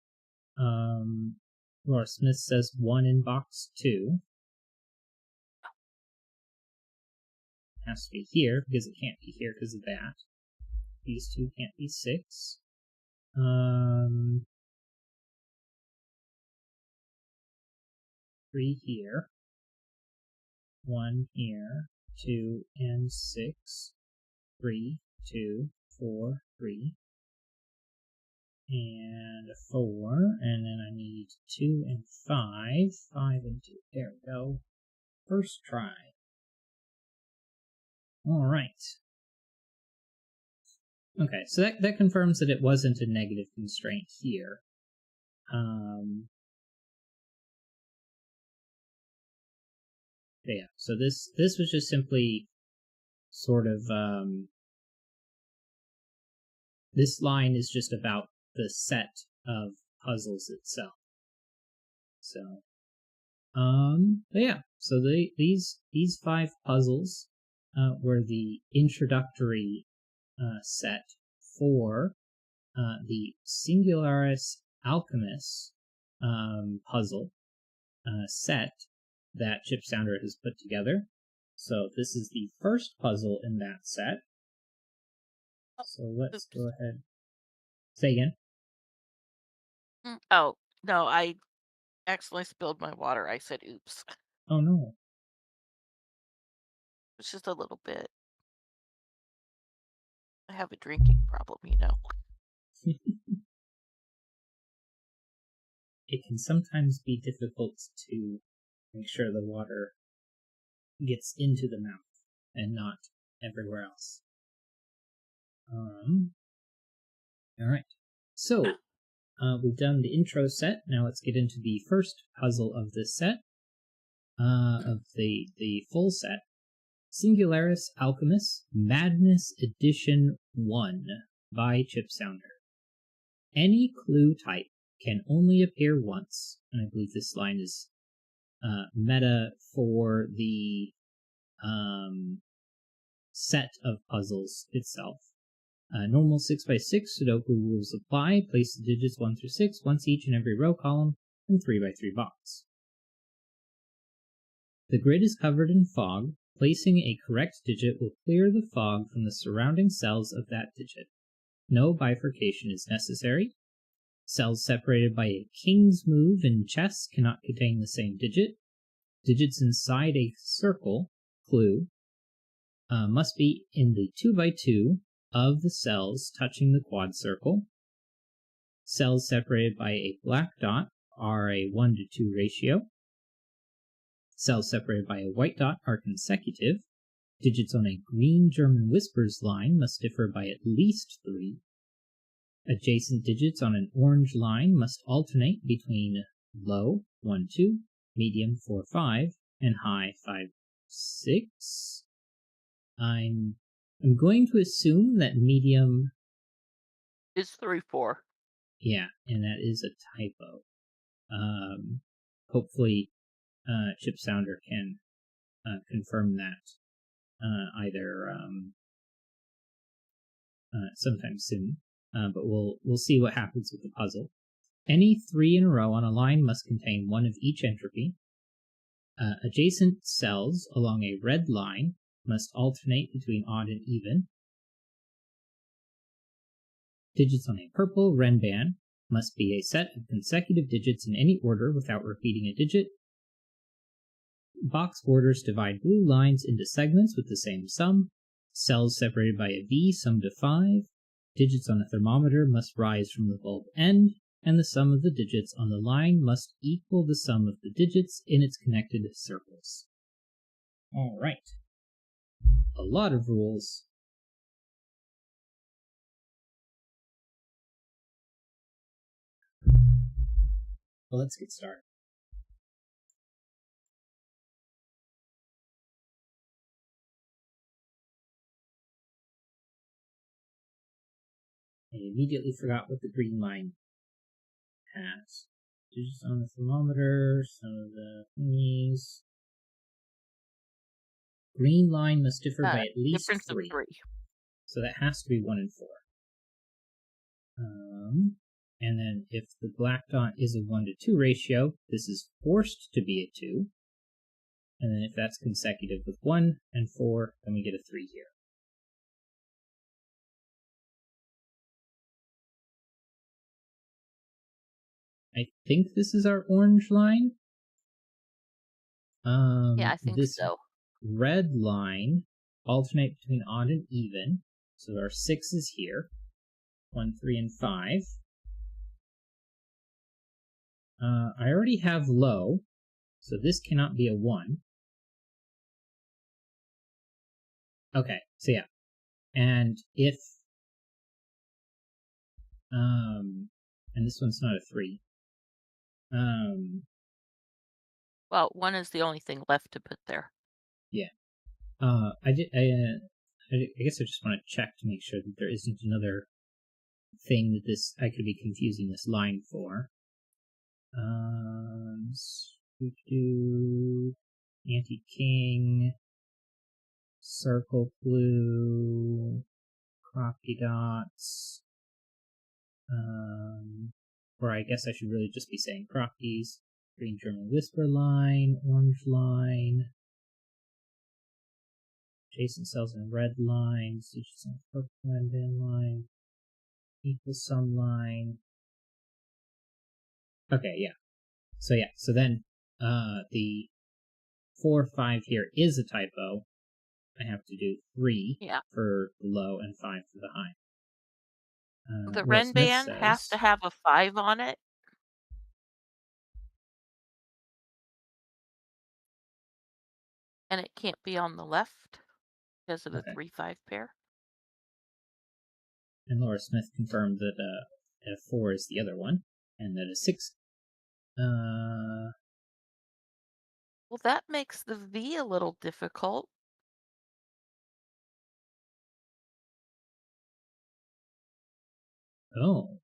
Laura Smith says 1 in box 2. Has to be here, because it can't be here because of that. These two can't be 6. 3 here. 1 here. 2 and 6. 3, 2, 4, 3. And a 4, and then I need 2 and 5. 5 and 2. There we go. First try. Alright. Okay, so that confirms that it wasn't a negative constraint here. Yeah, so this was just simply sort of, this line is just about the set of puzzles itself. So, but yeah, so these 5 puzzles were the introductory set for the Singularis Alchemist puzzle set that Chip Sounder has put together. So this is the first puzzle in that set. So let's go ahead. Say again. Oh, no, I accidentally spilled my water. I said oops. Oh no. It's just a little bit. I have a drinking problem, you know. It can sometimes be difficult to make sure the water gets into the mouth and not everywhere else. All right. So we've done the intro set. Now let's get into the first puzzle of this set, of the full set. Singularis Alchemist Madness Edition 1 by Chip Sounder. Any clue type can only appear once, and I believe this line is meta for the set of puzzles itself. Normal 6x6 Sudoku rules apply. Place the digits 1 through 6 once each in every row column and 3x3 box. The grid is covered in fog. Placing a correct digit will clear the fog from the surrounding cells of that digit. No bifurcation is necessary. Cells separated by a king's move in chess cannot contain the same digit. Digits inside a circle, clue, must be in the 2x2 of the cells touching the quad circle. Cells separated by a black dot are a 1:2 ratio. Cells separated by a white dot are consecutive. Digits on a green German whispers line must differ by at least 3. Adjacent digits on an orange line must alternate between low 1, 2, medium 4, 5, and high 5, 6. I'm going to assume that medium... It's 3, 4. Yeah, and that is a typo. Hopefully, Chip Sounder can confirm that either sometime soon. But we'll see what happens with the puzzle. Any 3 in a row on a line must contain 1 of each entropy. Adjacent cells along a red line must alternate between odd and even. Digits on a purple renban must be a set of consecutive digits in any order without repeating a digit. Box borders divide blue lines into segments with the same sum. Cells separated by a V sum to 5. Digits on a thermometer must rise from the bulb end, and the sum of the digits on the line must equal the sum of the digits in its connected circles. All right. A lot of rules. Well, let's get started. I immediately forgot what the green line has. Digits on the thermometer, some of the thingies. Green line must differ by at least Difference 3. of 3. So that has to be 1 and 4. And then if the black dot is a 1:2 ratio, this is forced to be a 2. And then if that's consecutive with 1 and 4, then we get a 3 here. I think this is our orange line. Yeah, I think this so. red line alternate between odd and even. So our 6 is here. 1, 3, and 5. I already have low, so this cannot be a 1. Okay, so yeah. And if... and this one's not a 3. Well, 1 is the only thing left to put there. Yeah. I guess I just want to check to make sure that there isn't another thing that I could be confusing this line for. Anti-king, circle clue, crafty dots, or I guess I should really just be saying crafties, green German whisper line, orange line, adjacent cells in red lines, digits on purple and line, equal sum line. Okay, yeah. So then the 4, 5 here is a typo. I have to do 3 for the low and 5 for the high. The Will Smith renban has to says, have a 5 on it. And it can't be on the left because of the okay. 3-5 pair. And Laura Smith confirmed that a 4 is the other one, and that a 6. Well, that makes the V a little difficult. Oh.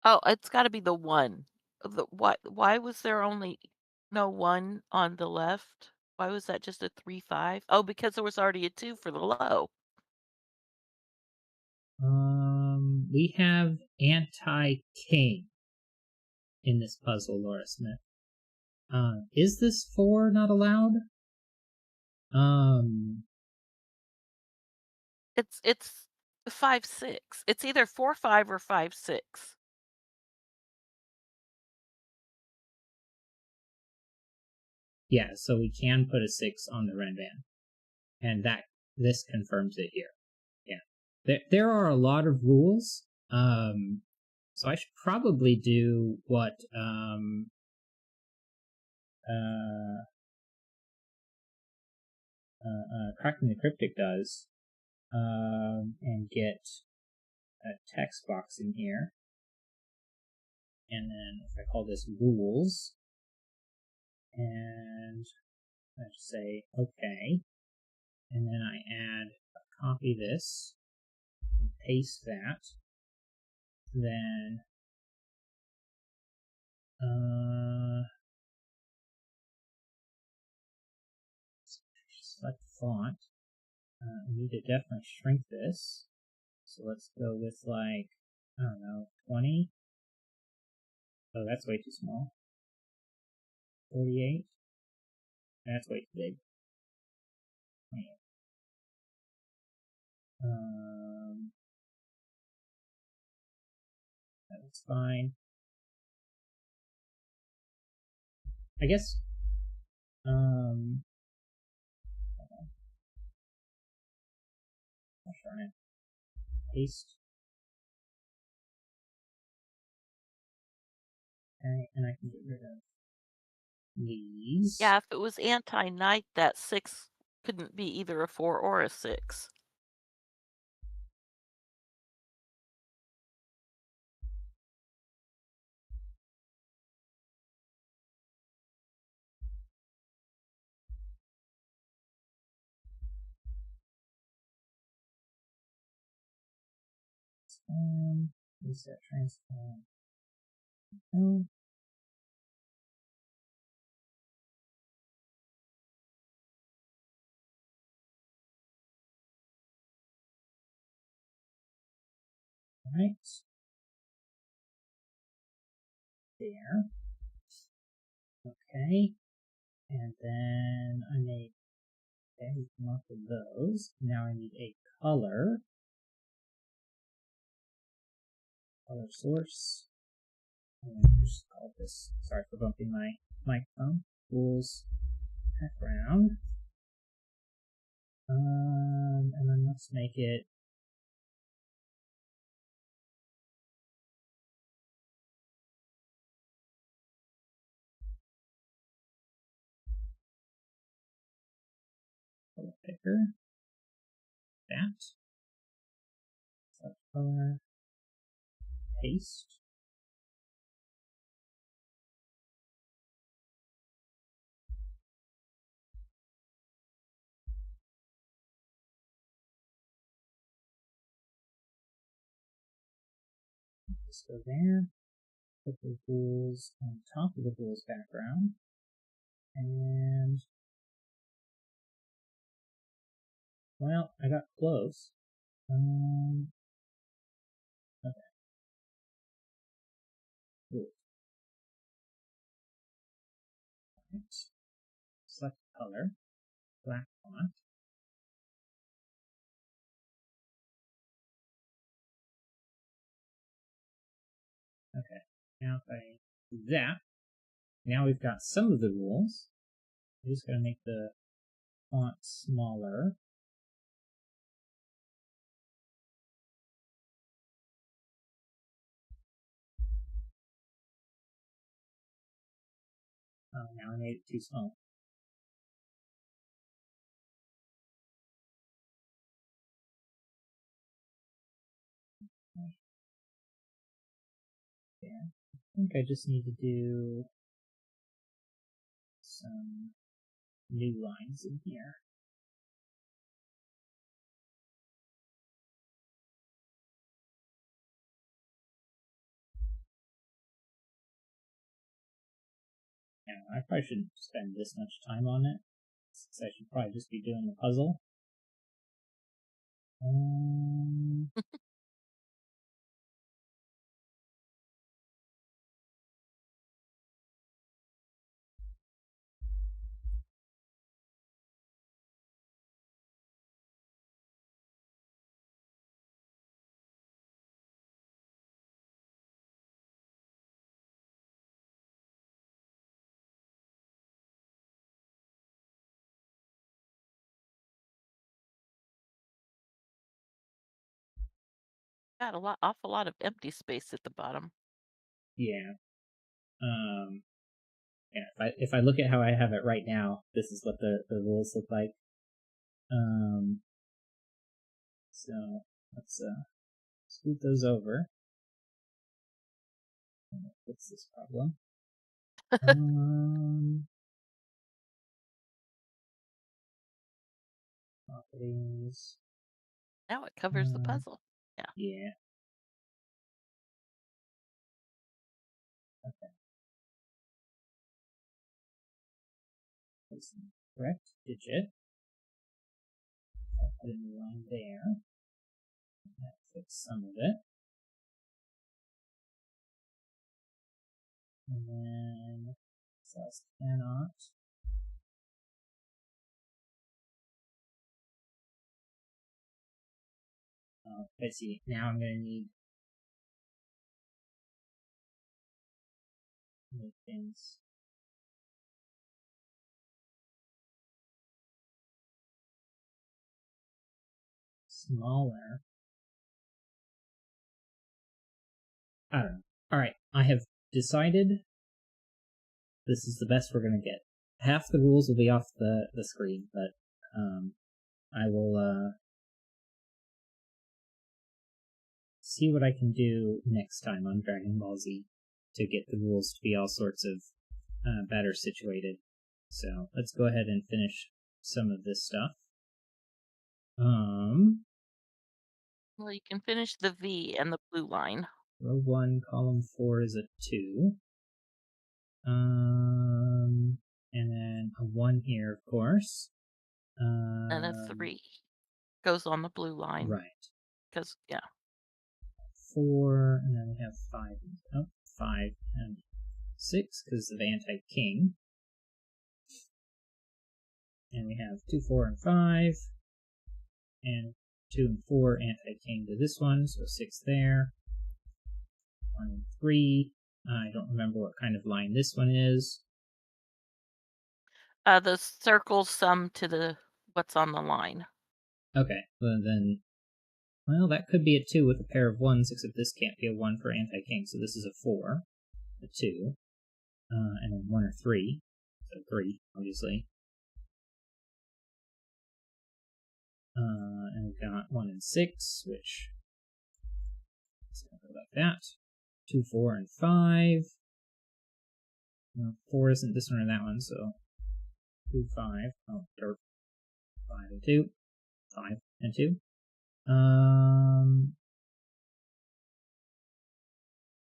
Oh, it's gotta be the 1. Why was there only no 1 on the left? Why was that just a 3, 5? Oh, because there was already a 2 for the low. We have anti-king in this puzzle, Laura Smith. Is this 4 not allowed? It's 5, 6. It's either 4, 5 or 5, 6. Yeah, so we can put a 6 on the Renban. And this confirms it here. Yeah. There are a lot of rules. So I should probably do what Cracking the Cryptic does, and get a text box in here. And then if I call this rules, and I just say okay, and then I copy this, and paste that, then select font. I need to definitely shrink this. So let's go with like, I don't know, 20. Oh, that's way too small. 48. That's way too big. 28. That's fine. I guess, I'll try it. Paste. Okay, and I can get rid of these. Yeah, if it was anti-knight, that 6 couldn't be either a 4 or a 6. Reset transform. Oh. Right. There. Okay. And then I made, okay, we come off of those. Now I need a color. Color source. And just call this, sorry for bumping my microphone. Rules background. And then let's make it a little thicker. That. Select color. Paste. Just go there. Put the rules on top of the rules background. And well, I got close. Okay. Cool. Right. Select color. Black font. Okay. Now if I do that, now we've got some of the rules. I'm just going to make the font smaller. Oh, now I made it too small. Yeah, I think I just need to do some new lines in here. Now, I probably shouldn't spend this much time on it, since I should probably just be doing the puzzle. Got awful lot of empty space at the bottom. Yeah. Yeah, if I look at how I have it right now, this is what the rules look like. So let's scoot those over. What's this problem? Properties. Now it covers the puzzle. Yeah. Yeah. Okay. That's the correct digit. I'll put a new line there. That fix some of it. And then cells cannot. I see. Now I'm going to need to make things smaller. I don't know. Alright, I have decided this is the best we're going to get. Half the rules will be off the screen, but I will see what I can do next time on Dragon Ball Z to get the rules to be all sorts of better situated. So let's go ahead and finish some of this stuff. Well, you can finish the V and the blue line. Row 1, column 4 is a 2. And then a 1 here, of course. And a 3 goes on the blue line. Right. Because, yeah. 4, and then we have 5, 5 and 6 because of anti-king. And we have 2, 4, and 5. And 2 and 4 anti-king to this one, so 6 there. 1 and 3. I don't remember what kind of line this one is. The circles sum to the what's on the line. Okay, well then, well, that could be a 2 with a pair of 1s, except this can't be a 1 for anti-king, so this is a 4, a 2, and then 1 or 3, so 3, obviously. And we've got 1 and 6, which is going to go like that. 2, 4, and 5. 4 isn't this one or that one, so 2, 5. Oh, derp. 5 and 2. 5 and 2.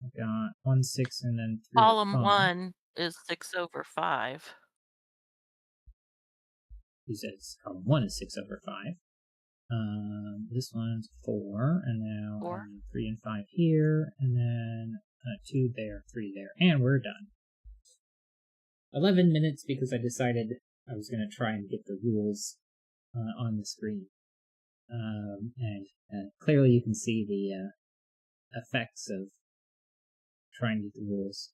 I've got 1, 6, and then 3. Column 1 is 6 over 5. He says column 1 is 6 over 5. This one's 4, and now 4. 3 and 5 here, and then 2 there, 3 there, and we're done. 11 minutes because I decided I was going to try and get the rules on the screen. And clearly you can see the effects of trying to get the rules.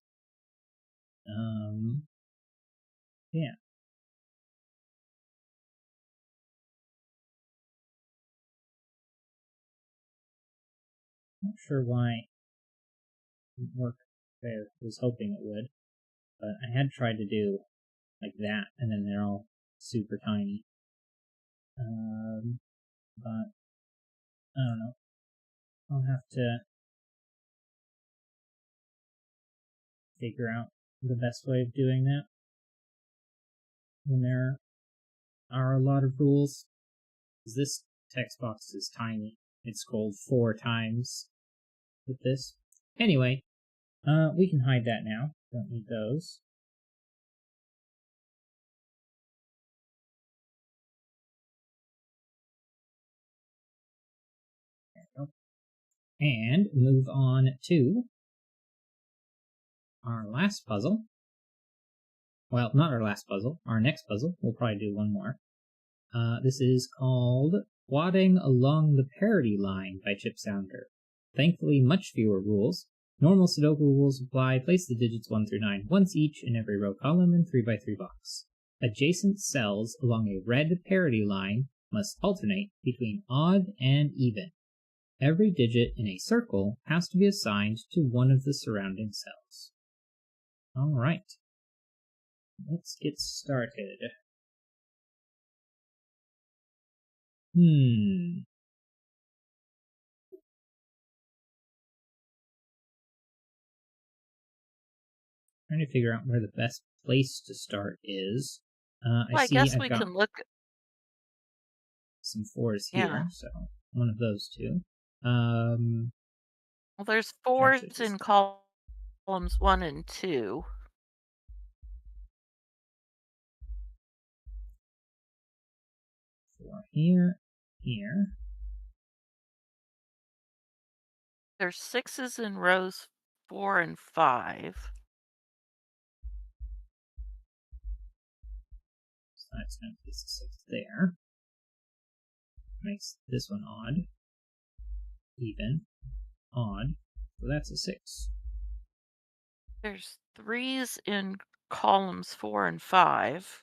Yeah. Not sure why it didn't work there. I was hoping it would, but I had tried to do like that, and then they're all super tiny. But I don't know. I'll have to figure out the best way of doing that when there are a lot of rules. Because this text box is tiny. It's scrolled 4 times with this. Anyway, we can hide that now. Don't need those. There we go. And move on to our last puzzle. Well, not our last puzzle. Our next puzzle. We'll probably do one more. This is called Wadding Along the Parity Line by Chip Sounder. Thankfully, much fewer rules. Normal Sudoku rules apply. Place the digits 1 through 9 once each in every row column and 3x3 box. Adjacent cells along a red parity line must alternate between odd and even. Every digit in a circle has to be assigned to one of the surrounding cells. Alright, let's get started. Trying to figure out where the best place to start is. I guess we can look. Some 4s Yeah. here, so one of those two. Well, there's 4s in columns 1 and 2. 4 here, here. There's 6s in rows 4 and 5. So that's going to place a 6 there. Makes this one odd. Even. Odd. So that's a 6. There's 3s in columns 4 and 5.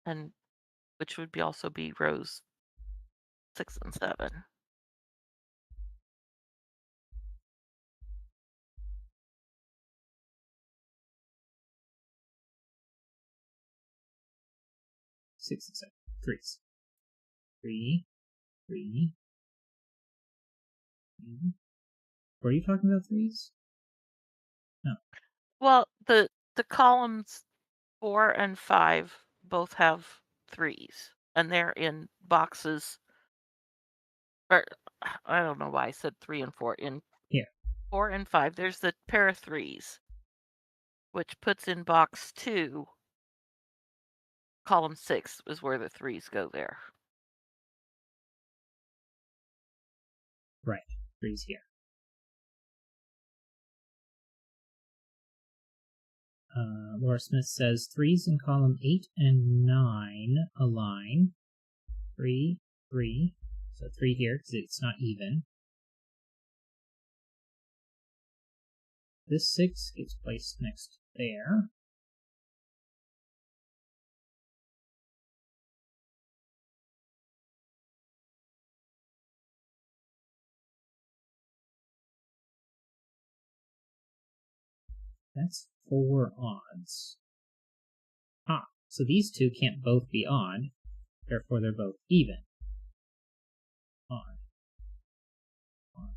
And which would also be rows 6 and 7. Six and 7. 3s. 3. 3. Were you talking about 3s? No. Well, the columns 4 and 5 both have 3s, and they're in boxes. Or I don't know why I said 3 and 4. In Here. 4 and 5, there's the pair of 3s, which puts in box 2. Column 6 is where the 3s go there. Right. 3s here. Laura Smith says 3s in column 8 and 9 align. 3, 3. So 3 here because it's not even. This 6 gets placed next there. That's 4 odds. So these two can't both be odd, therefore they're both even. Odd. Odd.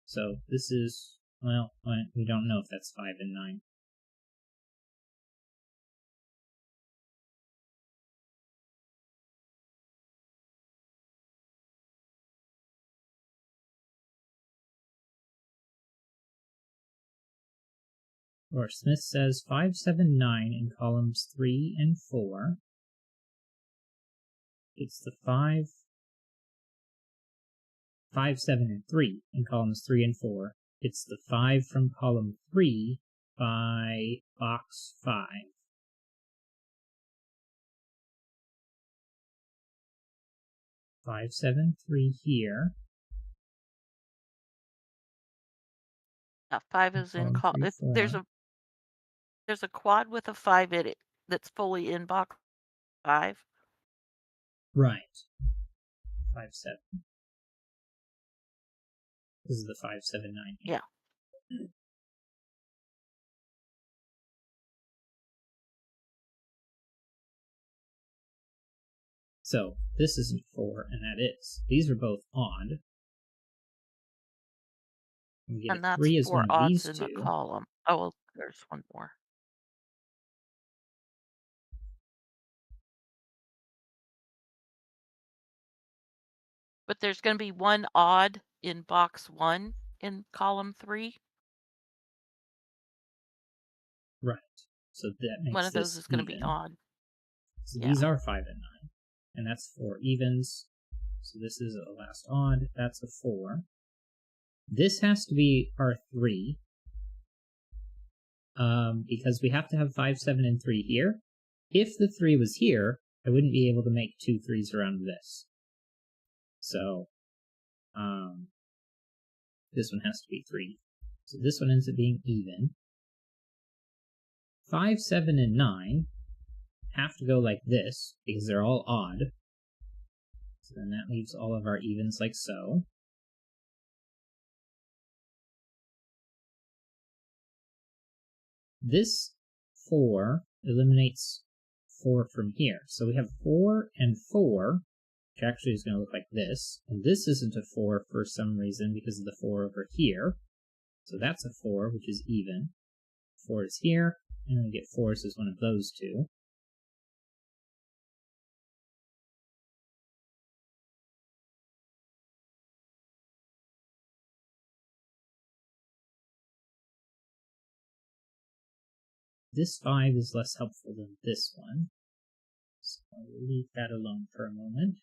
So this is, well, we don't know if that's 5 and 9. Or Smith says 5, 7, 9 in columns 3 and 4. It's the 5, 5, 7, and 3 in columns 3 and 4. It's the 5 from column 3 by box 5. 5, 7, 3 here. 5 is in column. There's a quad with a 5 in it that's fully in box 5. Right. 5, 7. This is the 5, 7, 9 Yeah. So this isn't 4, and that is. These are both odd. We get And a that's 3 is 4 one of odds these in the two. column. Oh, well, there's one more. But there's going to be one odd in box 1 in column 3. Right. So that makes One of those this is going to be even. odd. So Yeah. these are 5 and 9. And that's 4 evens. So this is a last odd. That's a 4. This has to be our 3. Because we have to have 5, 7, and 3 here. If the 3 was here, I wouldn't be able to make 2 3s around this. So, this one has to be 3. So this one ends up being even. 5, 7, and 9 have to go like this, because they're all odd. So then that leaves all of our evens like so. This 4 eliminates 4 from here. So we have 4 and 4, which actually is going to look like this. And this isn't a 4 for some reason because of the 4 over here. So that's a 4, which is even. 4 is here, and then we get 4s as one of those two. This 5 is less helpful than this one. So I'll leave that alone for a moment.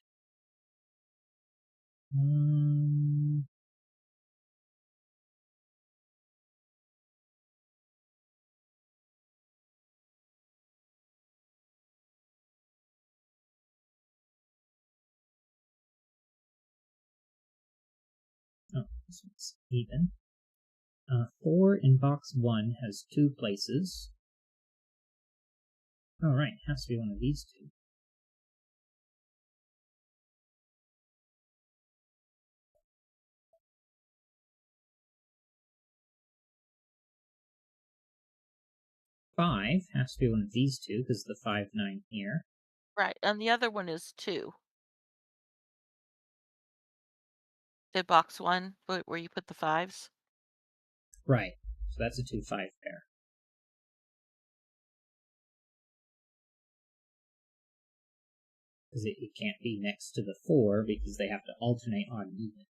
Oh, this one's even. 4 in box 1 has 2 places. Oh, right, it has to be one of these two. Five has to be one of these two because the 5, 9 here. Right. And the other one is 2. The box 1, where you put the 5s. Right. So that's a 2, 5 pair. Because it can't be next to the 4 because they have to alternate odd and even.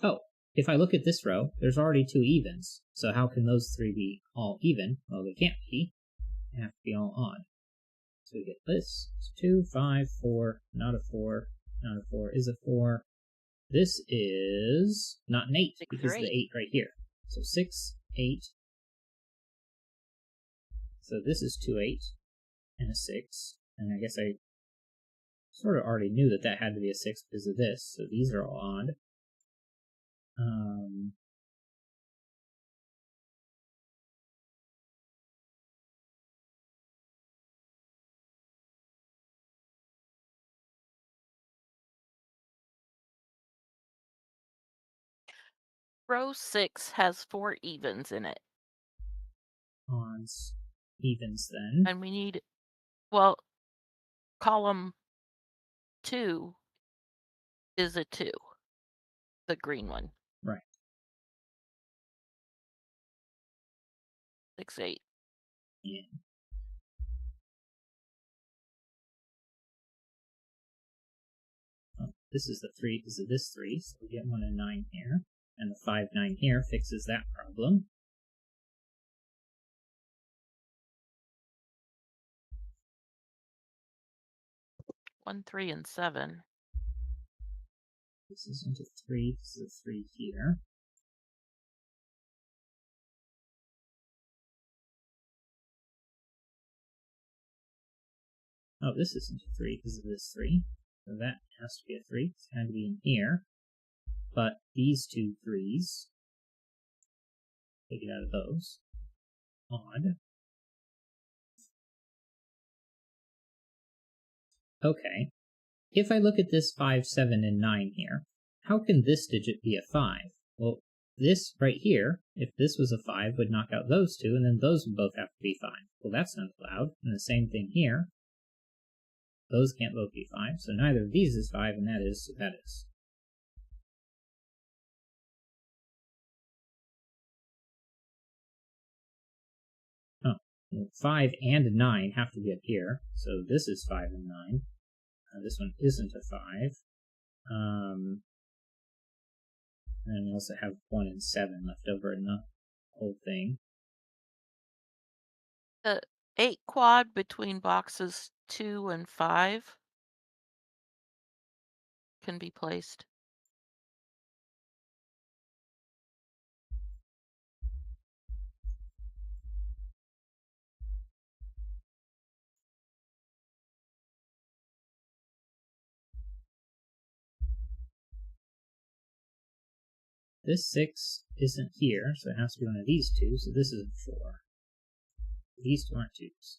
Oh, if I look at this row, there's already 2 evens. So how can those 3 be all even? Well, they can't be. They have to be all odd. So we get this. It's 2, 5, 4, not a 4, not a 4, is a 4. This is not an 8 6 because or the 8. 8 right here. So 6, 8. So this is 2, 8, and a 6. And I guess I sort of already knew that that had to be a 6 because of this. So these are all odd. Row 6 has 4 evens in it. Odds, evens then. And we need, well, column 2 is a 2. The green one. Right. 6, 8. Yeah. Oh, this is the 3 because of this 3, so we get 1 and 9 here. And the 5, 9 here fixes that problem. One, 3, and 7. This isn't a 3, this is a 3 here. Oh, this isn't a 3 because of this 3. So that has to be a 3. It's had to be in here. But these two 3s, take it out of those. Odd. Okay, if I look at this 5, 7, and 9 here, how can this digit be a 5? Well, this right here, if this was a 5, would knock out those two, and then those would both have to be 5. Well, that's not allowed. And the same thing here. Those can't both be 5, so neither of these is 5, and that is, so that is. Oh, well, 5 and 9 have to be up here, so this is 5 and 9. This one isn't a 5. And we also have 1 and 7 left over in the whole thing. The 8 quad between boxes 2 and 5 can be placed. This 6 isn't here, so it has to be one of these two, so this is a 4. These two aren't 2s.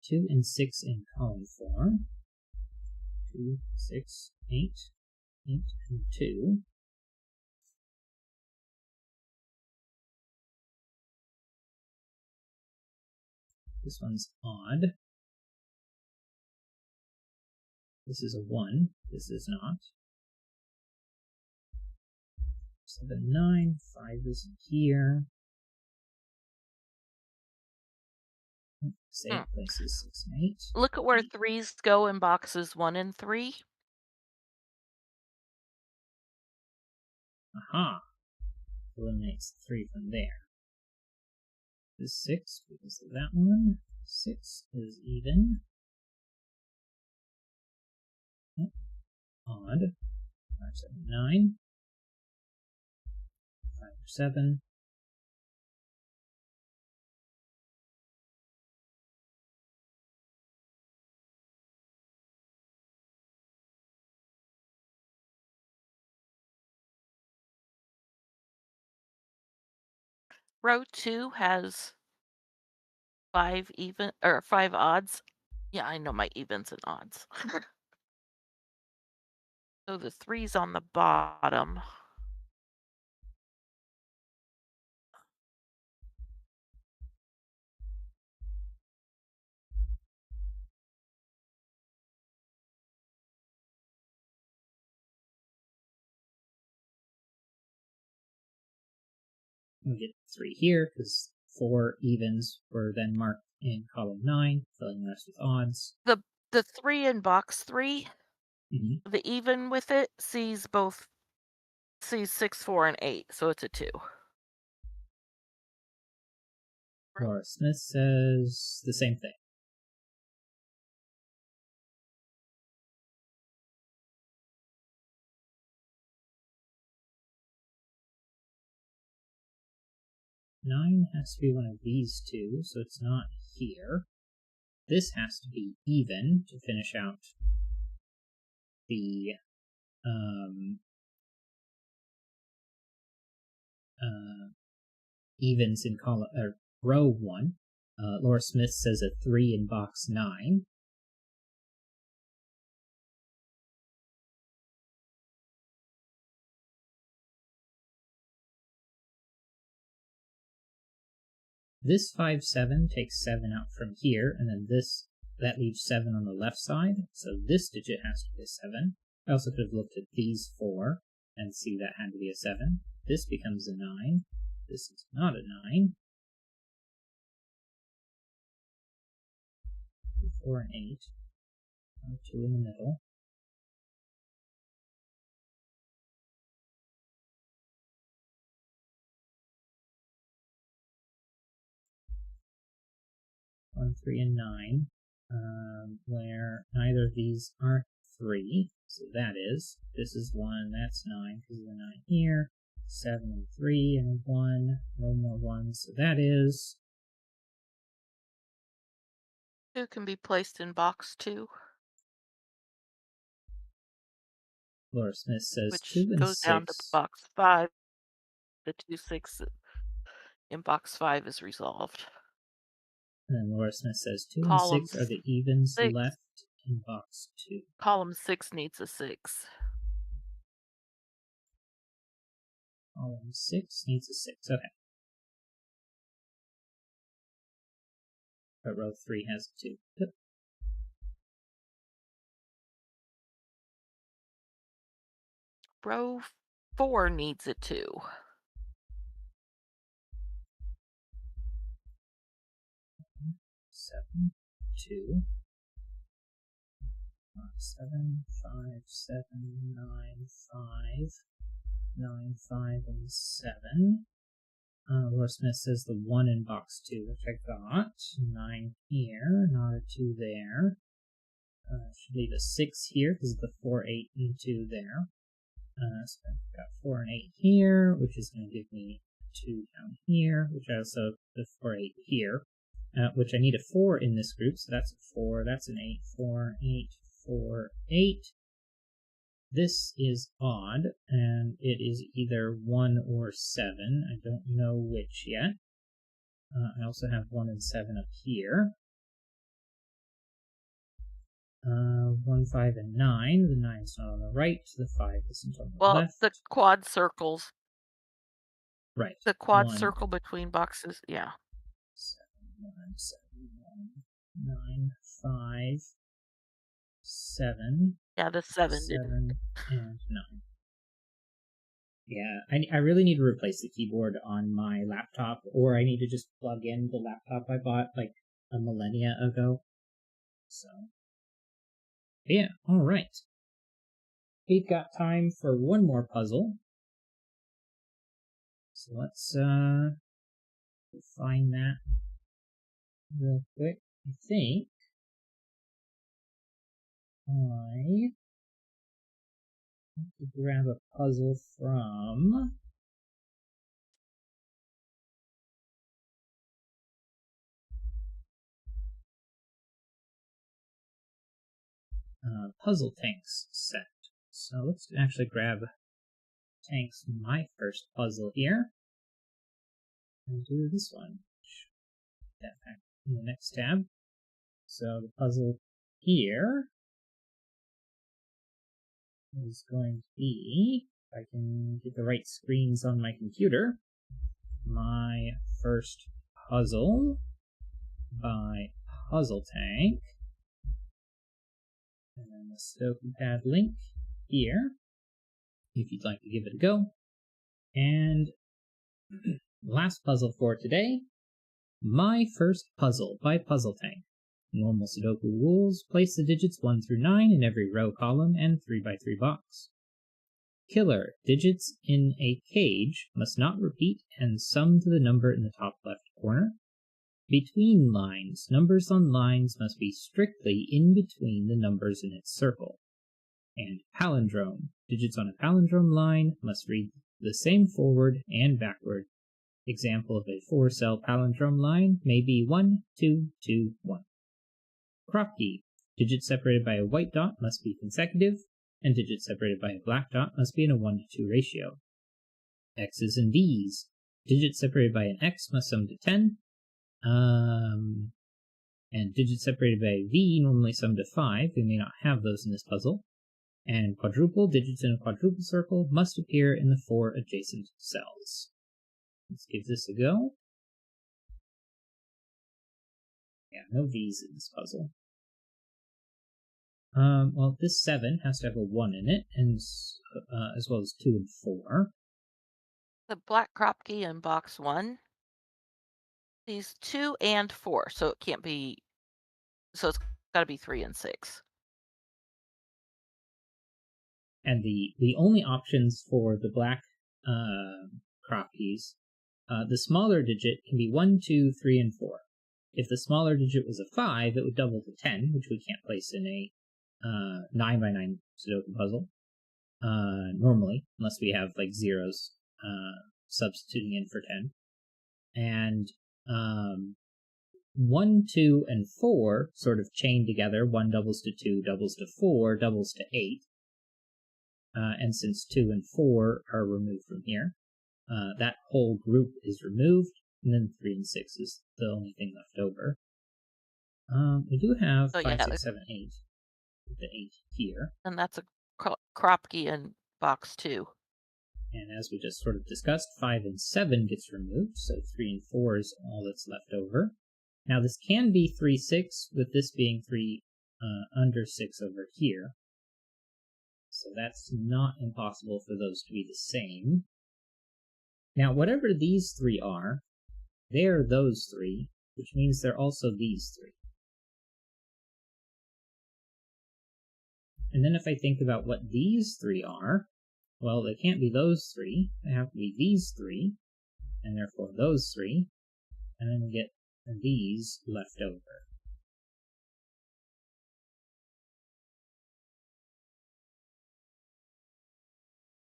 2 and 6 in column 4. 2, 6, 8, 8, and 2. This one's odd. This is a 1. This is not. 7, 9. 5 isn't here. Save places 6 and 8. Look at where 3s go in boxes 1 and 3. Aha! Eliminates 3 from there. This 6 because of that one. 6 is even. Oh, odd. 5, 7, 9. 5 or 7. Row 2 has 5 even or 5 odds. Yeah, I know my evens and odds. So the 3's on the bottom. We get 3 here because 4 evens were then marked in column 9, filling the rest with odds. The 3 in box 3, Mm-hmm. the even with it sees 6, 4, and 8, so it's a 2. Laura Smith says the same thing. Nine has to be one of these two, so it's not here. This has to be even to finish out the evens in column row 1. Laura Smith says a 3 in box 9. This 5, 7 takes 7 out from here, and then that leaves 7 on the left side, so this digit has to be a 7. I also could have looked at these 4 and see that had to be a 7. This becomes a 9. This is not a 9. 4 and 8. 2 in the middle. One, 3, and 9, where neither of these are 3. So that is, this is 1, that's 9, because of the 9 here. 7 and 3 and 1, no more 1, so that is 2 can be placed in box 2, Laura Smith says which 2 and goes down to 6. box 5, the 2 6. in box 5 is resolved. And then Laura Smith says 2 and Column 6 are the evens 6. left in box 2. Column 6 needs a 6. Column 6 needs a 6. Okay. But row 3 has a 2. Yep. Row 4 needs a 2. 7, 2. 7, 5, 7, 9, 5, 9, 5, and 7. Laura Smith says the 1 in box 2, which I got. 9 here, not a 2 there. Should leave a 6 here because of the 4, 8, and 2 there. So I've got 4 and 8 here, which is going to give me 2 down here, which I also have the 4, 8 here, which I need a 4 in this group, so that's a 4, that's an 8, 4, 8, 4, 8. This is odd, and it is either 1 or 7. I don't know which yet. I also have 1 and 7 up here. 1, 5, and 9. The 9's not on the right. The 5 isn't on the left. The quad circles. Right. The quad 1, circle between boxes, yeah. 7, 1, 7, 1, 9, 5, 7. Yeah, the 7 7 and 9. Yeah, I really need to replace the keyboard on my laptop, or I need to just plug in the laptop I bought like a millennia ago. So, yeah, alright. We've got time for one more puzzle. So let's find that real quick. I think I have to grab a puzzle from Puzzle Tanks set. So let's actually grab Tanks, my first puzzle here, and do this one. Put that back in the next tab. So the puzzle here is going to be, if I can get the right screens on my computer, my first puzzle by Puzzle Tank, and then the Sudoku pad link here, if you'd like to give it a go. And last puzzle for today, my first puzzle by Puzzle Tank. Normal Sudoku rules: place the digits 1 through 9 in every row column and 3x3 box. Killer: digits in a cage must not repeat and sum to the number in the top left corner. Between lines, numbers on lines must be strictly in between the numbers in its circle. And palindrome: digits on a palindrome line must read the same forward and backward. Example of a 4-cell palindrome line may be 1, 2, 2, 1. Crop key: digits separated by a white dot must be consecutive, and digits separated by a black dot must be in a 1-to-2 ratio. X's and D's: digits separated by an X must sum to 10, and digits separated by a V normally sum to 5. We may not have those in this puzzle. And quadruple: digits in a quadruple circle must appear in the 4 adjacent cells. Let's give this a go. Yeah, no V's in this puzzle. Well, this 7 has to have a 1 in it, and as well as 2 and 4. The black crop key in box 1. These 2 and 4, so it can't be, so it's got to be 3 and 6. And the only options for the black crop keys, the smaller digit can be 1, 2, 3, and 4. If the smaller digit was a 5, it would double to 10, which we can't place in a 9x9 Sudoku puzzle normally, unless we have like zeros substituting in for 10. And 1, 2, and 4 sort of chain together. 1 doubles to 2, doubles to 4, doubles to 8. And since 2 and 4 are removed from here, that whole group is removed. And then 3 and 6 is the only thing left over. We do have So 5, yeah, 6, 7, 8. With the 8 here. and that's a Kropke in box 2. And as we just sort of discussed, 5 and 7 gets removed, so 3 and 4 is all that's left over. Now this can be 3, 6, with this being 3 under 6 over here. So that's not impossible for those to be the same. Now whatever these 3 are, they're those 3, which means they're also these 3. And then if I think about what these 3 are, well, they can't be those 3. They have to be these 3, and therefore those 3, and then we get these left over.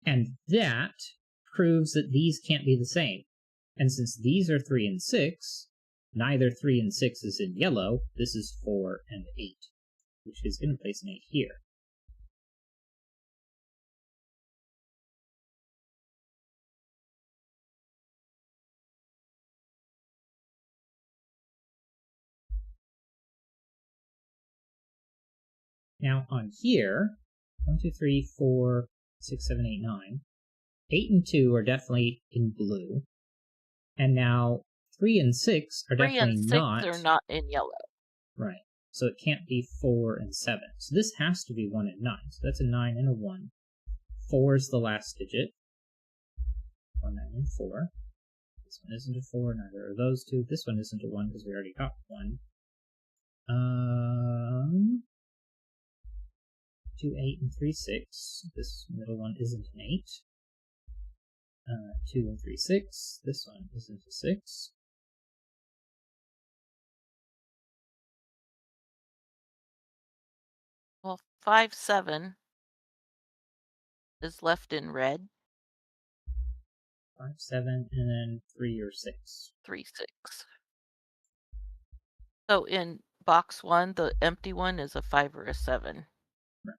And that proves that these can't be the same. And since these are 3 and 6, neither 3 and 6 is in yellow. This is 4 and 8, which is going to place an 8 here. Now on here, 1, 2, 3, 4, 6, 7, 8, 9. 8 and 2 are definitely in blue. And now 3 and 6 are 3 definitely and 6 not. are not in yellow. Right. So it can't be 4 and 7. So this has to be 1 and 9. So that's a 9 and a 1. 4 is the last digit. 1, 9, and 4. This one isn't a 4, neither are those two. This one isn't a 1 because we already got 1. 2, 8, and 3, 6. This middle one isn't an 8. 2 and 3, 6. This one isn't a 6. Well, 5, 7 is left in red. 5, 7, and then 3 or 6. 3, 6. So in box 1, the empty one is a 5 or a 7. Right.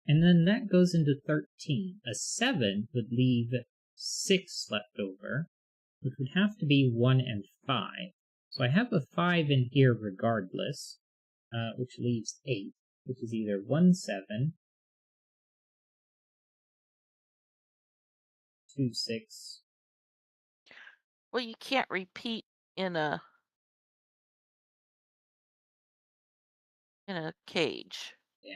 And then that goes into 13. A 7 would leave 6 left over, which would have to be 1 and 5. So I have a 5 in here regardless, which leaves 8, which is either 1, 7, 2, 6. Well, you can't repeat in a cage. Yeah.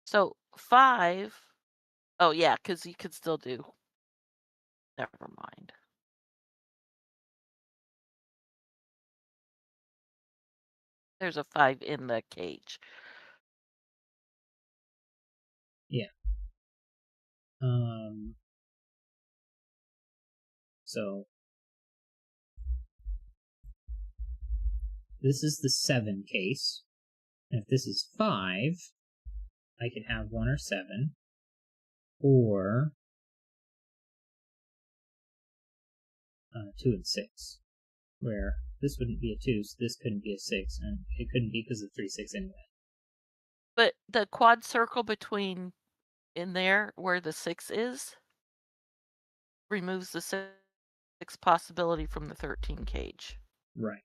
So 5. Oh yeah, because you could still do. Never mind. There's a 5 in the cage. Yeah. So this is the 7 case. And if this is 5, I could have 1 or 7, or 2 and 6, where this wouldn't be a 2, so this couldn't be a 6, and it couldn't be because of 3, 6 anyway. But the quad circle between in there where the 6 is removes the 6 possibility from the 13 cage. Right.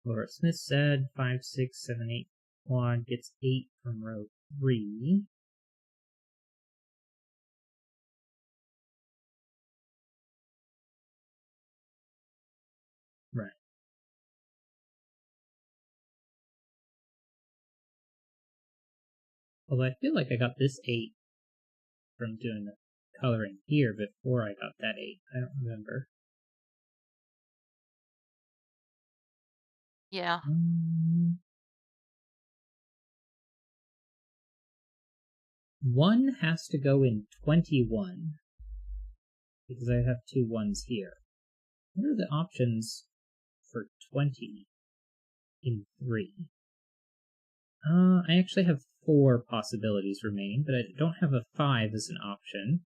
Laura Smith said 5, 6, 7, 8 quad gets 8 from row 3. Right. Although I feel like I got this 8 from doing the coloring here before I got that 8. I don't remember. Yeah. 1 has to go in 21 because I have 2 1s here. What are the options for 20 in 3? I actually have 4 possibilities remaining, but I don't have a 5 as an option.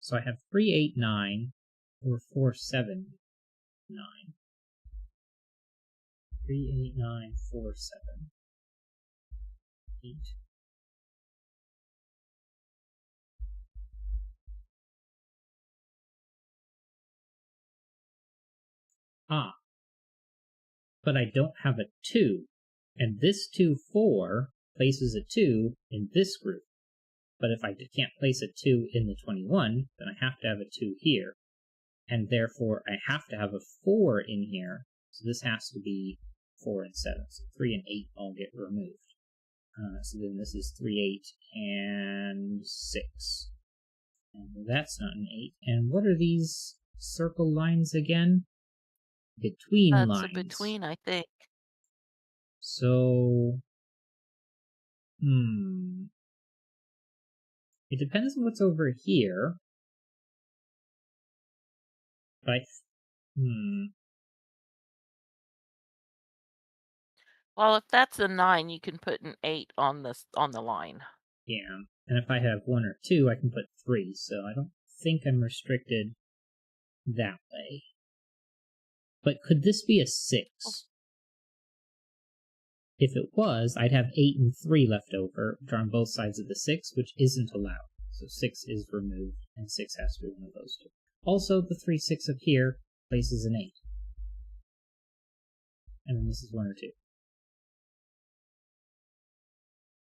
So I have 3, 8, 9, or 4, 7, 9. 3, 8, 9, 4, 7, 8. Ah, but I don't have a 2. And this 2, 4 places a 2 in this group. But if I can't place a 2 in the 21, then I have to have a 2 here. And therefore, I have to have a 4 in here. So this has to be 4 and 7. So 3 and 8 all get removed. So then this is 3, 8, and 6. And that's not an 8. And what are these circle lines again? Between That's a lines. between, I think. So, it depends on what's over here. But Well, if that's a 9, you can put an 8 on the line. yeah. And if I have 1 or 2, I can put 3. So I don't think I'm restricted that way. But could this be a 6? If it was, I'd have 8 and 3 left over, which are on both sides of the 6, which isn't allowed. So 6 is removed, and 6 has to be one of those two. Also, the 3, 6 up here places an 8. And then this is 1 or 2.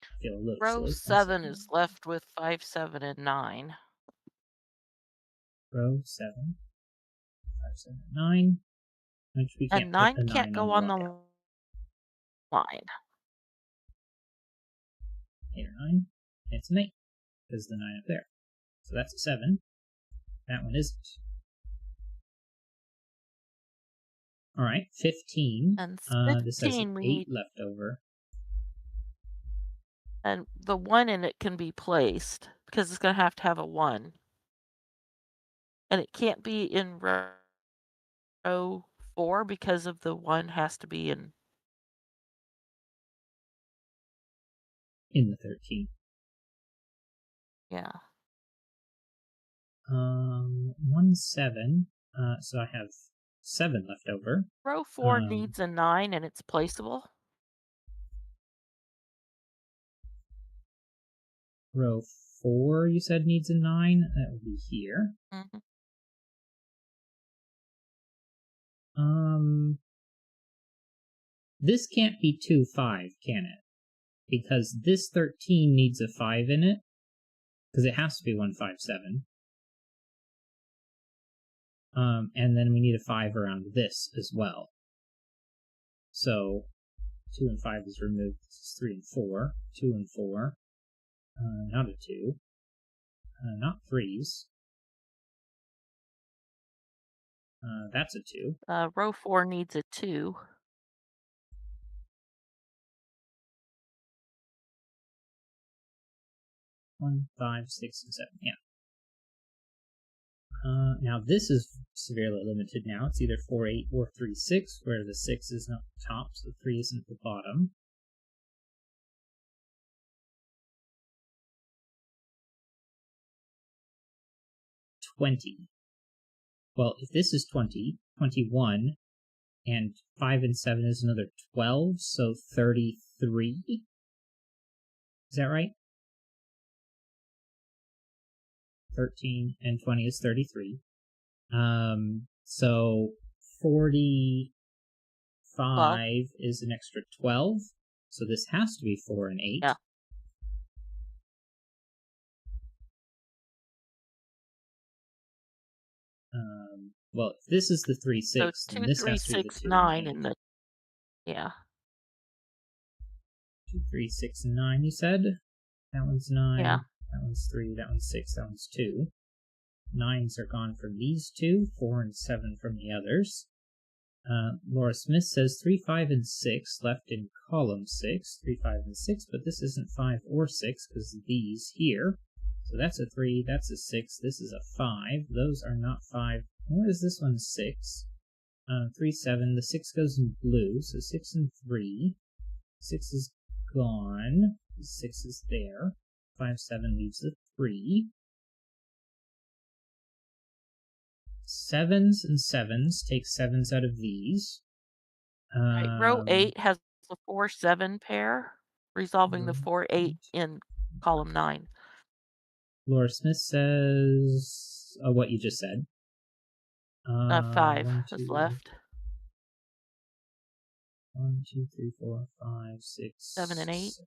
I feel a little Row silly. 7 is left with 5, 7, and 9. Row 7, 5, 7, 9. Which we can't And put 9 a 9 can't go on the line. 8 or 9. It's an 8. Because the 9 up there. So that's a 7. That one isn't. Alright, 15. And This has 15 an we 8 need, left over. and the 1 in it can be placed because it's going to have a 1. And it can't be in row 4 because of the 1 has to be in. In the 13. Yeah. 1, 7. So I have 7 left over. Row 4 needs a 9 and it's placeable. Row 4, you said, needs a 9. That would be here. Mm-hmm. This can't be 2, 5, can it? Because this 13 needs a 5 in it. Because it has to be 1, 5, 7. And then we need a 5 around this as well. So 2 and 5 is removed. This is 3 and 4. 2 and 4. Not a 2. Not 3s. That's a 2. Row 4 needs a 2. 1, 5, 6, and 7. Yeah. Now this is severely limited now. It's either 4, 8 or 3, 6, where the 6 is not the top, so 3 isn't the bottom. Well, if this is 20, 21, and 5 and 7 is another 12, so 33. Is that right? 13 and 20 is 33. So 45 is an extra 12. So this has to be 4 and 8. Yeah. Well, if this is the 3, 6, So it's then 2, this 3, has to be the 6, 2 9 and in the. Yeah. 2, 3, 6, and 9, you said? That one's 9. Yeah. That one's 3. That one's 6. That one's 2. 9s are gone from these two. 4 and 7 from the others. Laura Smith says 3, 5, and 6 left in column 6. 3, 5, and 6, but this isn't 5 or 6 because these here. So that's a 3, that's a 6, this is a 5. Those are not 5. Where is this one? 6. 3, 7. The 6 goes in blue, so 6 and 3. 6 is gone. 6 is there. 5, 7 leaves the 3. 7s and 7s take 7s out of these. Right. Row 8 has the 4, 7 pair, resolving the 4, 8 in column 9. Laura Smith says what you just said. 5 1, is 2, left. 1, 2, 3, 4, 5, 6, 7 and 8. 7.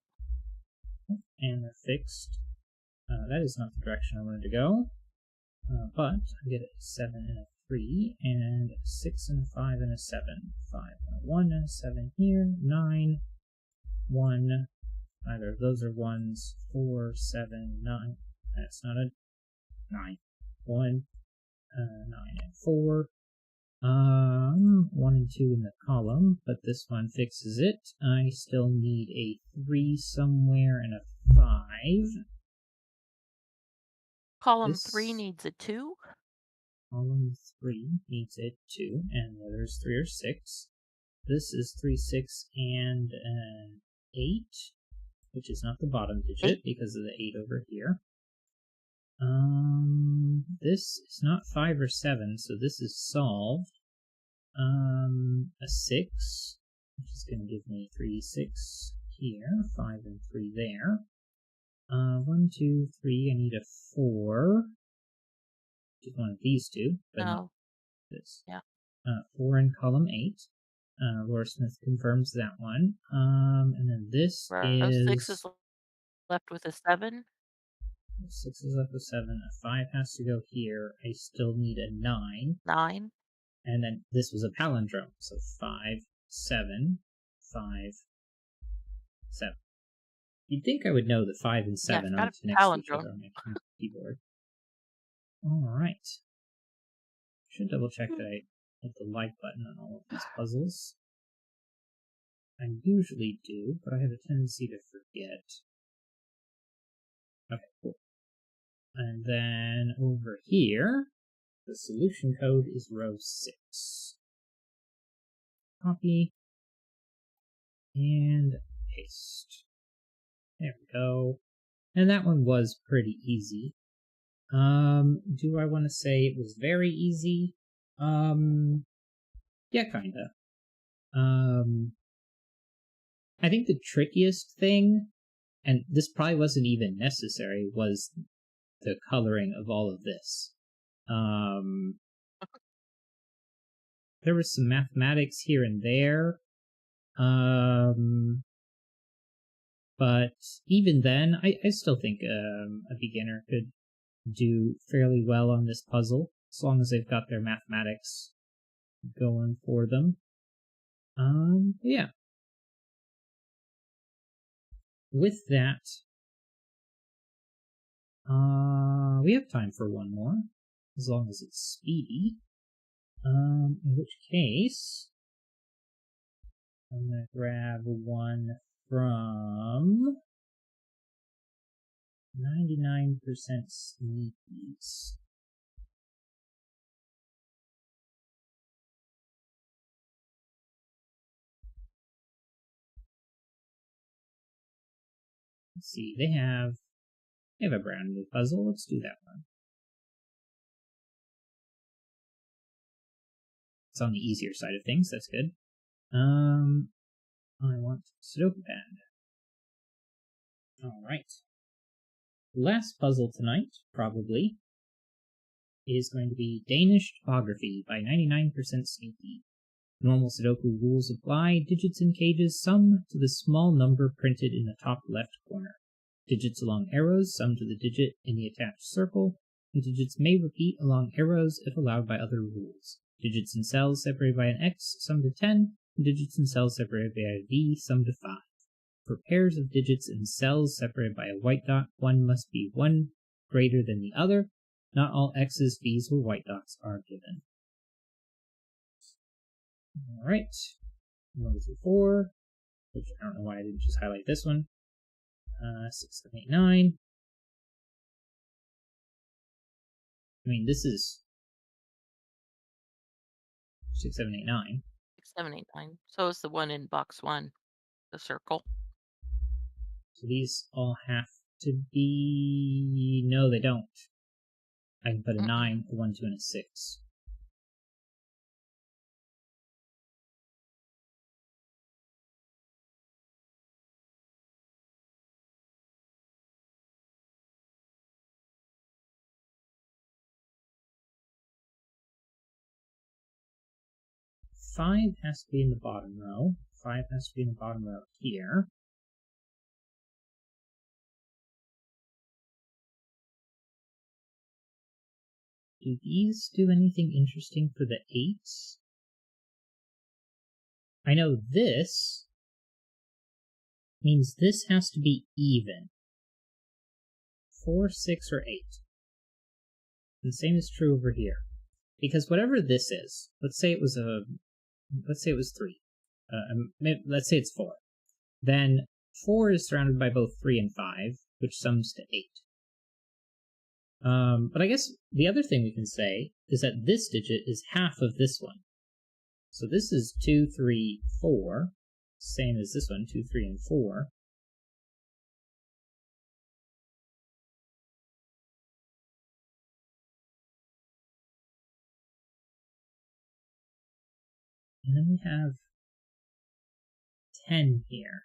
And they're fixed. That is not the direction I wanted to go. But I get a 7 and a 3, and a 6 and a 5 and a 7. 5 and a 1 and a 7 here. 9, 1. Either of those are 1s. 4, 7, 9. That's not a 9. 1, 9 and 4. 1 and 2 in the column, but this one fixes it. I still need a 3 somewhere and a 5. Column 3 needs a 2. Column 3 needs a 2, and the others 3 or 6. This is 3, 6, and an 8, which is not the bottom digit because of the 8 over here. This is not 5 or 7, so this is solved. A 6, which is going to give me 3, 6 here, 5 and 3 there. 1, 2, 3, I need a 4. Which is one of these two, but not this. Yeah. 4 in column 8. Laura Smith confirms that one. And then this is 6 is left with a 7. 6 is left with 7. A 5 has to go here. I still need a 9. 9. And then this was a palindrome. So 5, 7, 5, 7. You'd think I would know that 5 and 7 aren't next to each other on my keyboard. Alright. Should double check that I hit the like button on all of these puzzles. I usually do, but I have a tendency to forget. Okay, cool. And then over here, the solution code is row 6. Copy. And paste. There we go. And that one was pretty easy. Do I want to say it was very easy? Yeah, kinda. I think the trickiest thing, and this probably wasn't even necessary, was the coloring of all of this. There was some mathematics here and there. But even then, I still think a beginner could do fairly well on this puzzle, as long as they've got their mathematics going for them. Yeah. With that, we have time for one more, as long as it's speedy. In which case, I'm gonna grab one from 99% Sneakies. Let's see, they have a brand new puzzle. Let's do that one. It's on the easier side of things, that's good. I want Sudoku pad. Alright. Last puzzle tonight, probably, is going to be Danish topography by 99% Sneaky. Normal Sudoku rules apply. Digits in cages sum to the small number printed in the top left corner. Digits along arrows sum to the digit in the attached circle, and digits may repeat along arrows if allowed by other rules. Digits in cells separated by an X sum to 10, and digits in cells separated by a V sum to 5. For pairs of digits in cells separated by a white dot, one must be one greater than the other. Not all X's, V's, or white dots are given. Alright. 1 through 4, which I don't know why I didn't just highlight this one. 6, 7, 8, 9. I mean, this is 6, 7, 8, 9. 6, 7, 8, 9. So is the one in box 1, the circle. So these all have to be... No, they don't. I can put a 9, a 1, 2, and a 6. Five has to be in the bottom row. 5 has to be in the bottom row here. Do these do anything interesting for the 8s? I know this means this has to be even. 4, 6, or 8. And the same is true over here. Because whatever this is, let's say it was 3. Let's say it's 4. Then 4 is surrounded by both 3 and 5, which sums to 8. But I guess the other thing we can say is that this digit is half of this one. So this is 2, 3, 4, same as this one, 2, 3, and 4. And then we have 10 here.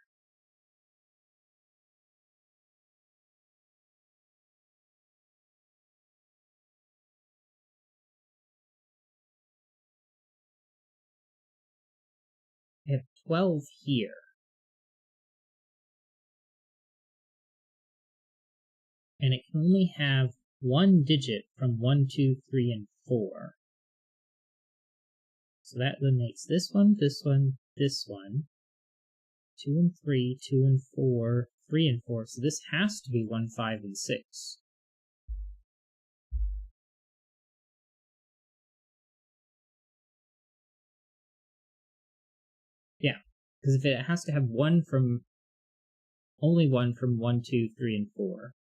We have 12 here. And it can only have one digit from 1, 2, 3, and 4. So that eliminates this one, this one, this one. 2 and 3, 2 and 4, 3 and 4. So this has to be 1, 5, and 6. Yeah, because if it has to have only one from 1, 2, 3, and 4,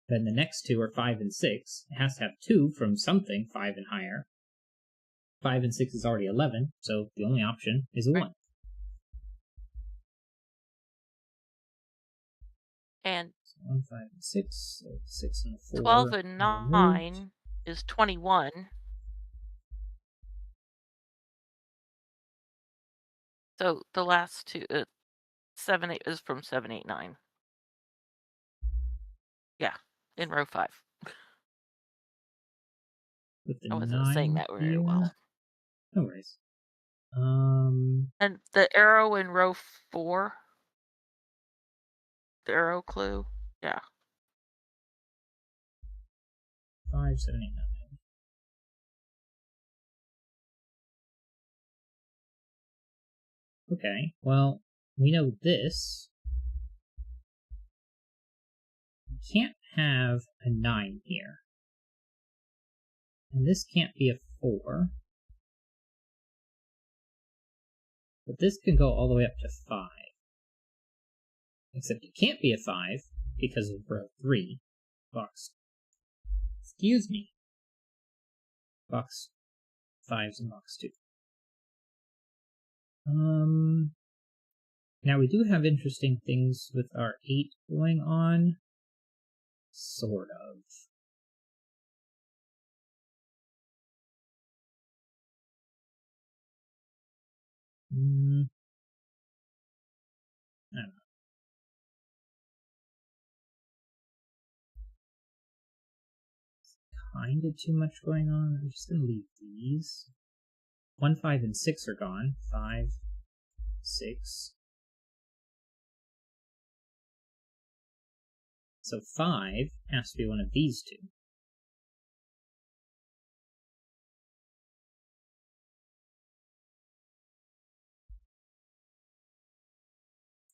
then the next two are 5 and 6. It has to have 2 from something 5 and higher. 5 and 6 is already 11, so the only option is a 1. And so 1, 5, and 6, so 6 and 4. 12 and 9 is 21. So the last two, 7, 8 is from 7, 8, 9. Yeah, in row 5. With the I wasn't saying 9 that very here. well. No worries. And the arrow in row 4, the arrow clue, yeah. 5, 7, 8, 9. Okay, well, we know this. We can't have a 9 here. And this can't be a 4. But this can go all the way up to 5. Except it can't be a 5 because of row 3. Box. Excuse me. Box 5's in box 2. Now we do have interesting things with our 8 going on. Sort of. I don't know. Kind of too much going on. I'm just going to leave these. 1, 5, and 6 are gone. 5, 6. So 5 has to be one of these two.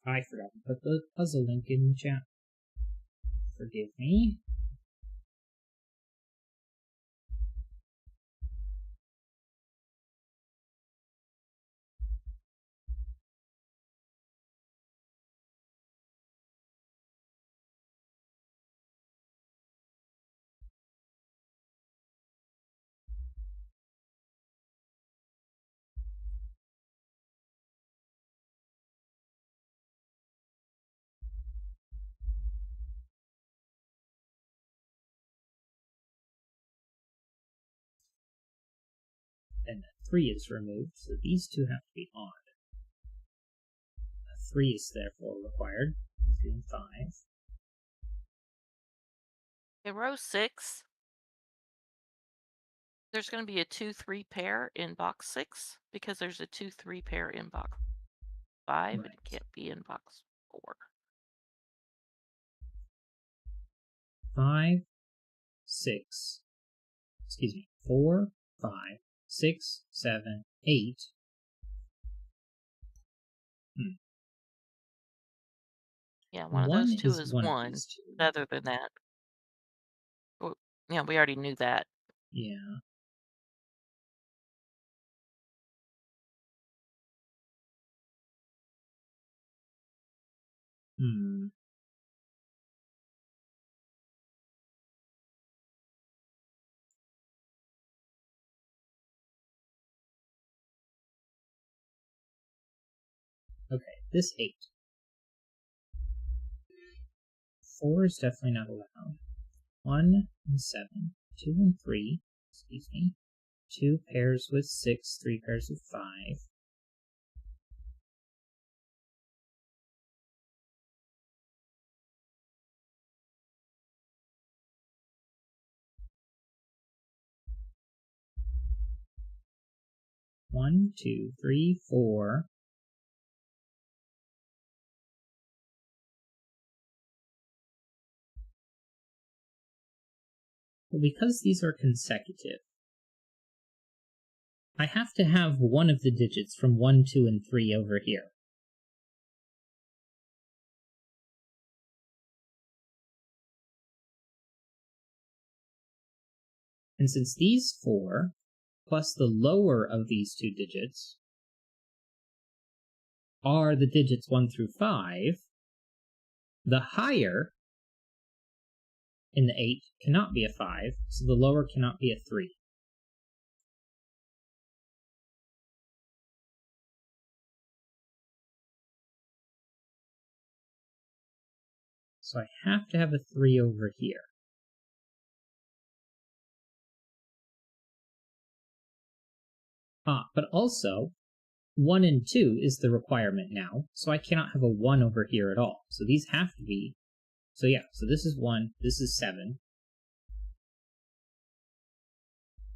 I forgot to put the puzzle link in the chat. Forgive me. And 3 is removed, so these two have to be odd. 3 is therefore required. 3 and 5. In row 6, there's going to be a 2, 3 pair in box 6 because there's a 2, 3 pair in box 5 and Right. it can't be in box 4. 5, 6, excuse me, 4, 5, 6, 7, 8. Hmm. Yeah, one of 1 those 2 is is one of 1. these two. Other than that, well, yeah, we already knew that. Yeah. Hmm. Okay, this 8. 4 is definitely not allowed. 1 and 7. 2 and 3. Excuse me. 2 pairs with 6. 3 pairs with 5. One, two, three, 4. Well, because these are consecutive, I have to have one of the digits from 1, 2, and 3 over here. And since these 4 plus the lower of these two digits are the digits 1 through 5, the higher in the 8 cannot be a 5, so the lower cannot be a 3. So I have to have a 3 over here. But also, 1 and 2 is the requirement now, so I cannot have a 1 over here at all. So these have to be. So yeah, so this is 1, this is 7.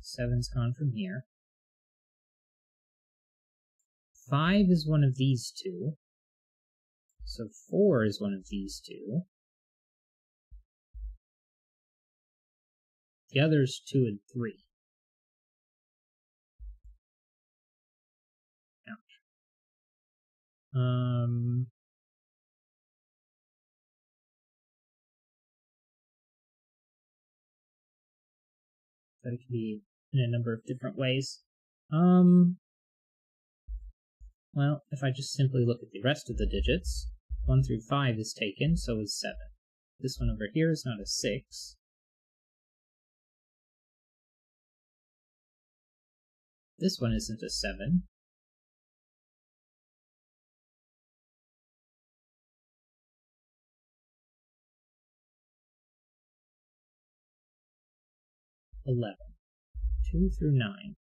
7's gone from here. 5 is one of these two. So 4 is one of these two. The other's 2 and 3. Ouch. That it can be in a number of different ways. Well, if I just simply look at the rest of the digits, 1 through 5 is taken, so is 7. This one over here is not a 6. This one isn't a 7. "11. 2 through 9.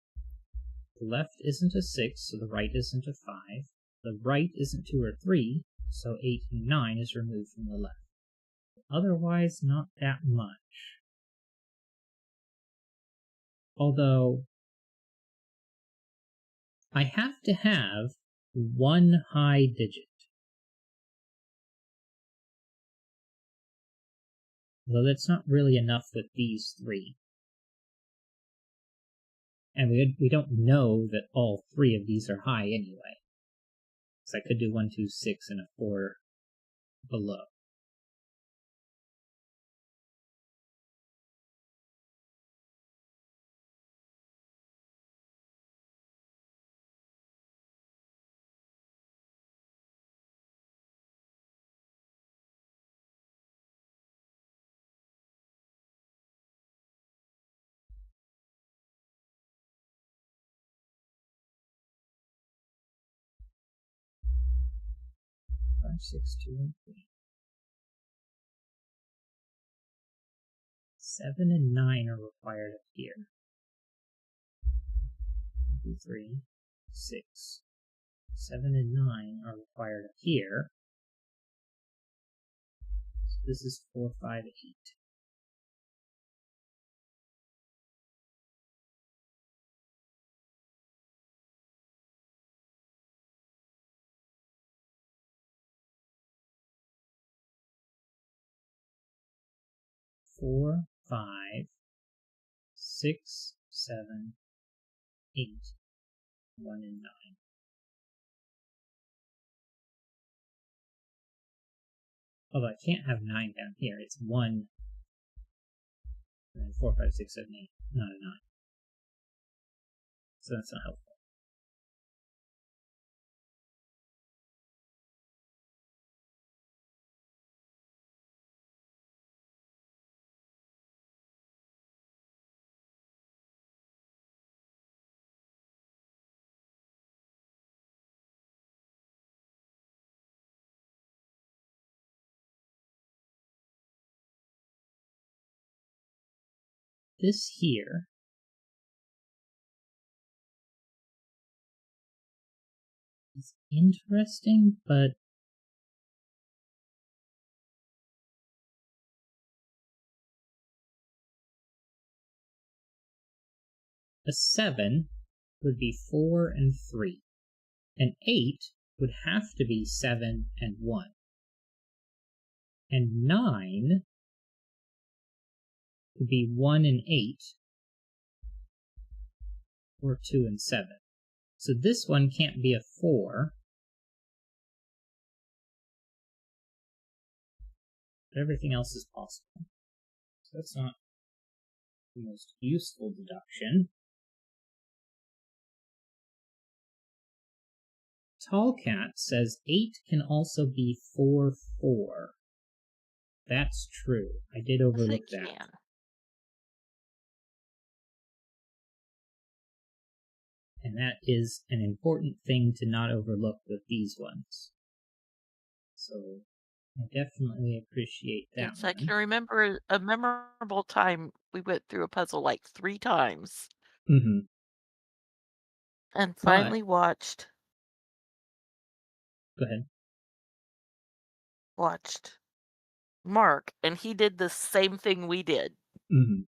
The left isn't a 6, so the right isn't a 5. The right isn't 2 or 3, so 8 and 9 is removed from the left. Otherwise, not that much. Although, I have to have one high digit. Though that's not really enough with these 3. And we don't know that all 3 of these are high anyway. So I could do 1, 2, 6, and a 4 below. Five, 6, 2, and 3. 7 and 9 are required up here. 2, 3, 6. 7 and 9 are required up here. So this is 4, 5, 8. 4, 5, 6, 7, 8, 1, and 9. Although I can't have 9 down here. It's 1, and then 4, 5, 6, 7, 8, not a 9. So that's not helpful. This here is interesting, but a 7 would be 4 and 3. An 8 would have to be 7 and 1. And 9 would be 1 and 8, or 2 and 7. So this one can't be a 4, but everything else is possible. So that's not the most useful deduction. Tallcat says 8 can also be 4, 4. That's true. I did overlook that. Can. And that is an important thing to not overlook with these ones. So I definitely appreciate that Yes, one. I can remember a memorable time we went through a puzzle like 3 times Mm-hmm. and finally watched Go ahead. Mark, and he did the same thing we did. Mm-hmm.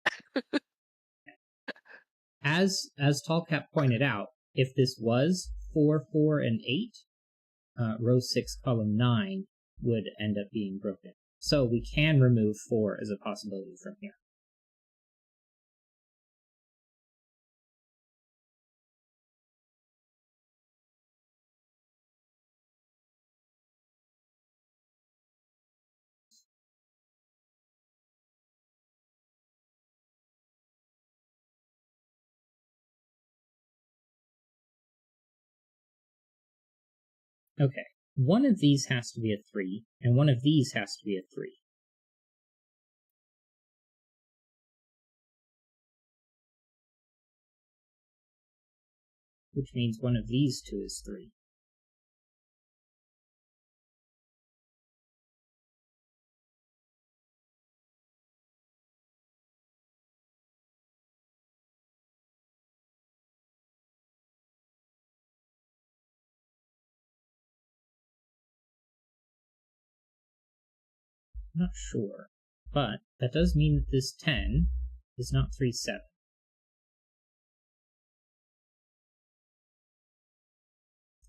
As Tallcat pointed out, if this was 4, 4, and 8, row 6, column 9 would end up being broken. So we can remove 4 as a possibility from here. Okay, one of these has to be a 3, and one of these has to be a 3. Which means one of these two is 3. I'm not sure, but that does mean that this 10 is not 3, 7.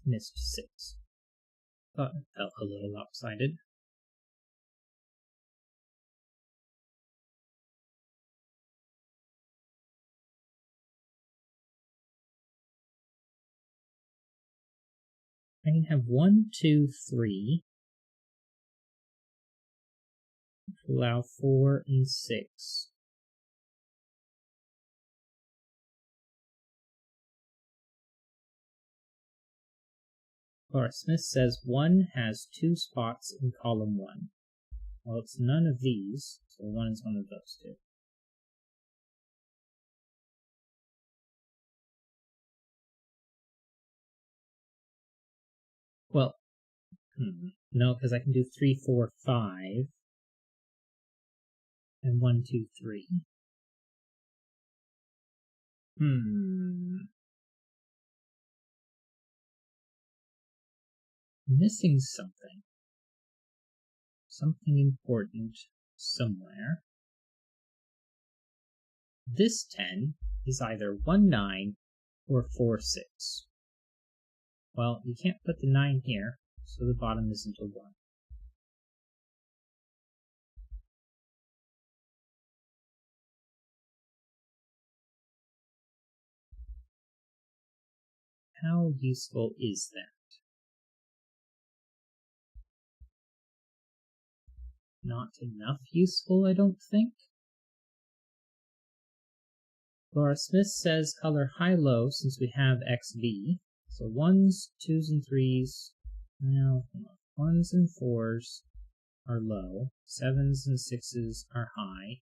Missed 6. Thought it felt a little lopsided. I can have 1, 2, 3. Allow 4 and 6. Laura Smith says 1 has 2 spots in column 1. Well, it's none of these, so 1 is one of those two. Well, no, because I can do 3, 4, 5, and 1, 2, 3. Missing something. Something important somewhere. This 10 is either 1, 9 or 4, 6. Well, you can't put the 9 here, so the bottom isn't a 1. How useful is that? Not enough useful, I don't think. Laura Smith says color high-low since we have XV. So 1s, 2s, and 3s. Well, 1s and 4s are low. 7s and 6s are high.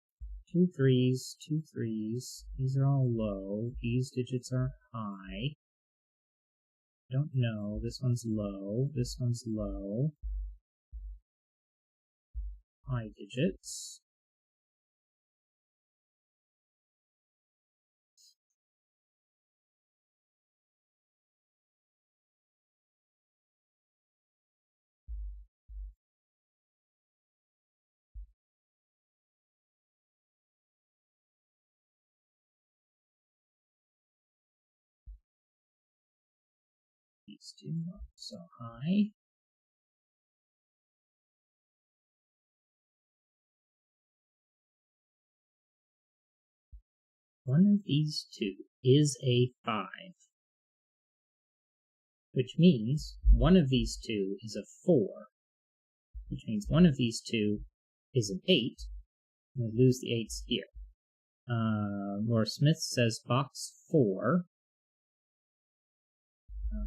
2 3s, 2 3s. These are all low. These digits are high. Don't know. This one's low. This one's low. High digits. These two are so high. One of these two is a 5, which means one of these two is a 4, which means one of these two is an 8, and we lose the 8s here. Laura Smith says box 4,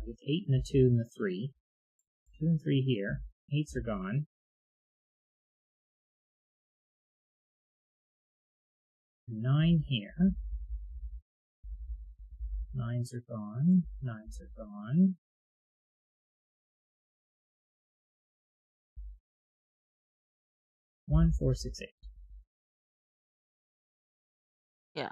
with 8 and a 2 and the 3. 2 and 3 here. 8s are gone. 9 here. 9s are gone. 9s are gone. One, 4, 6, 8. Yeah.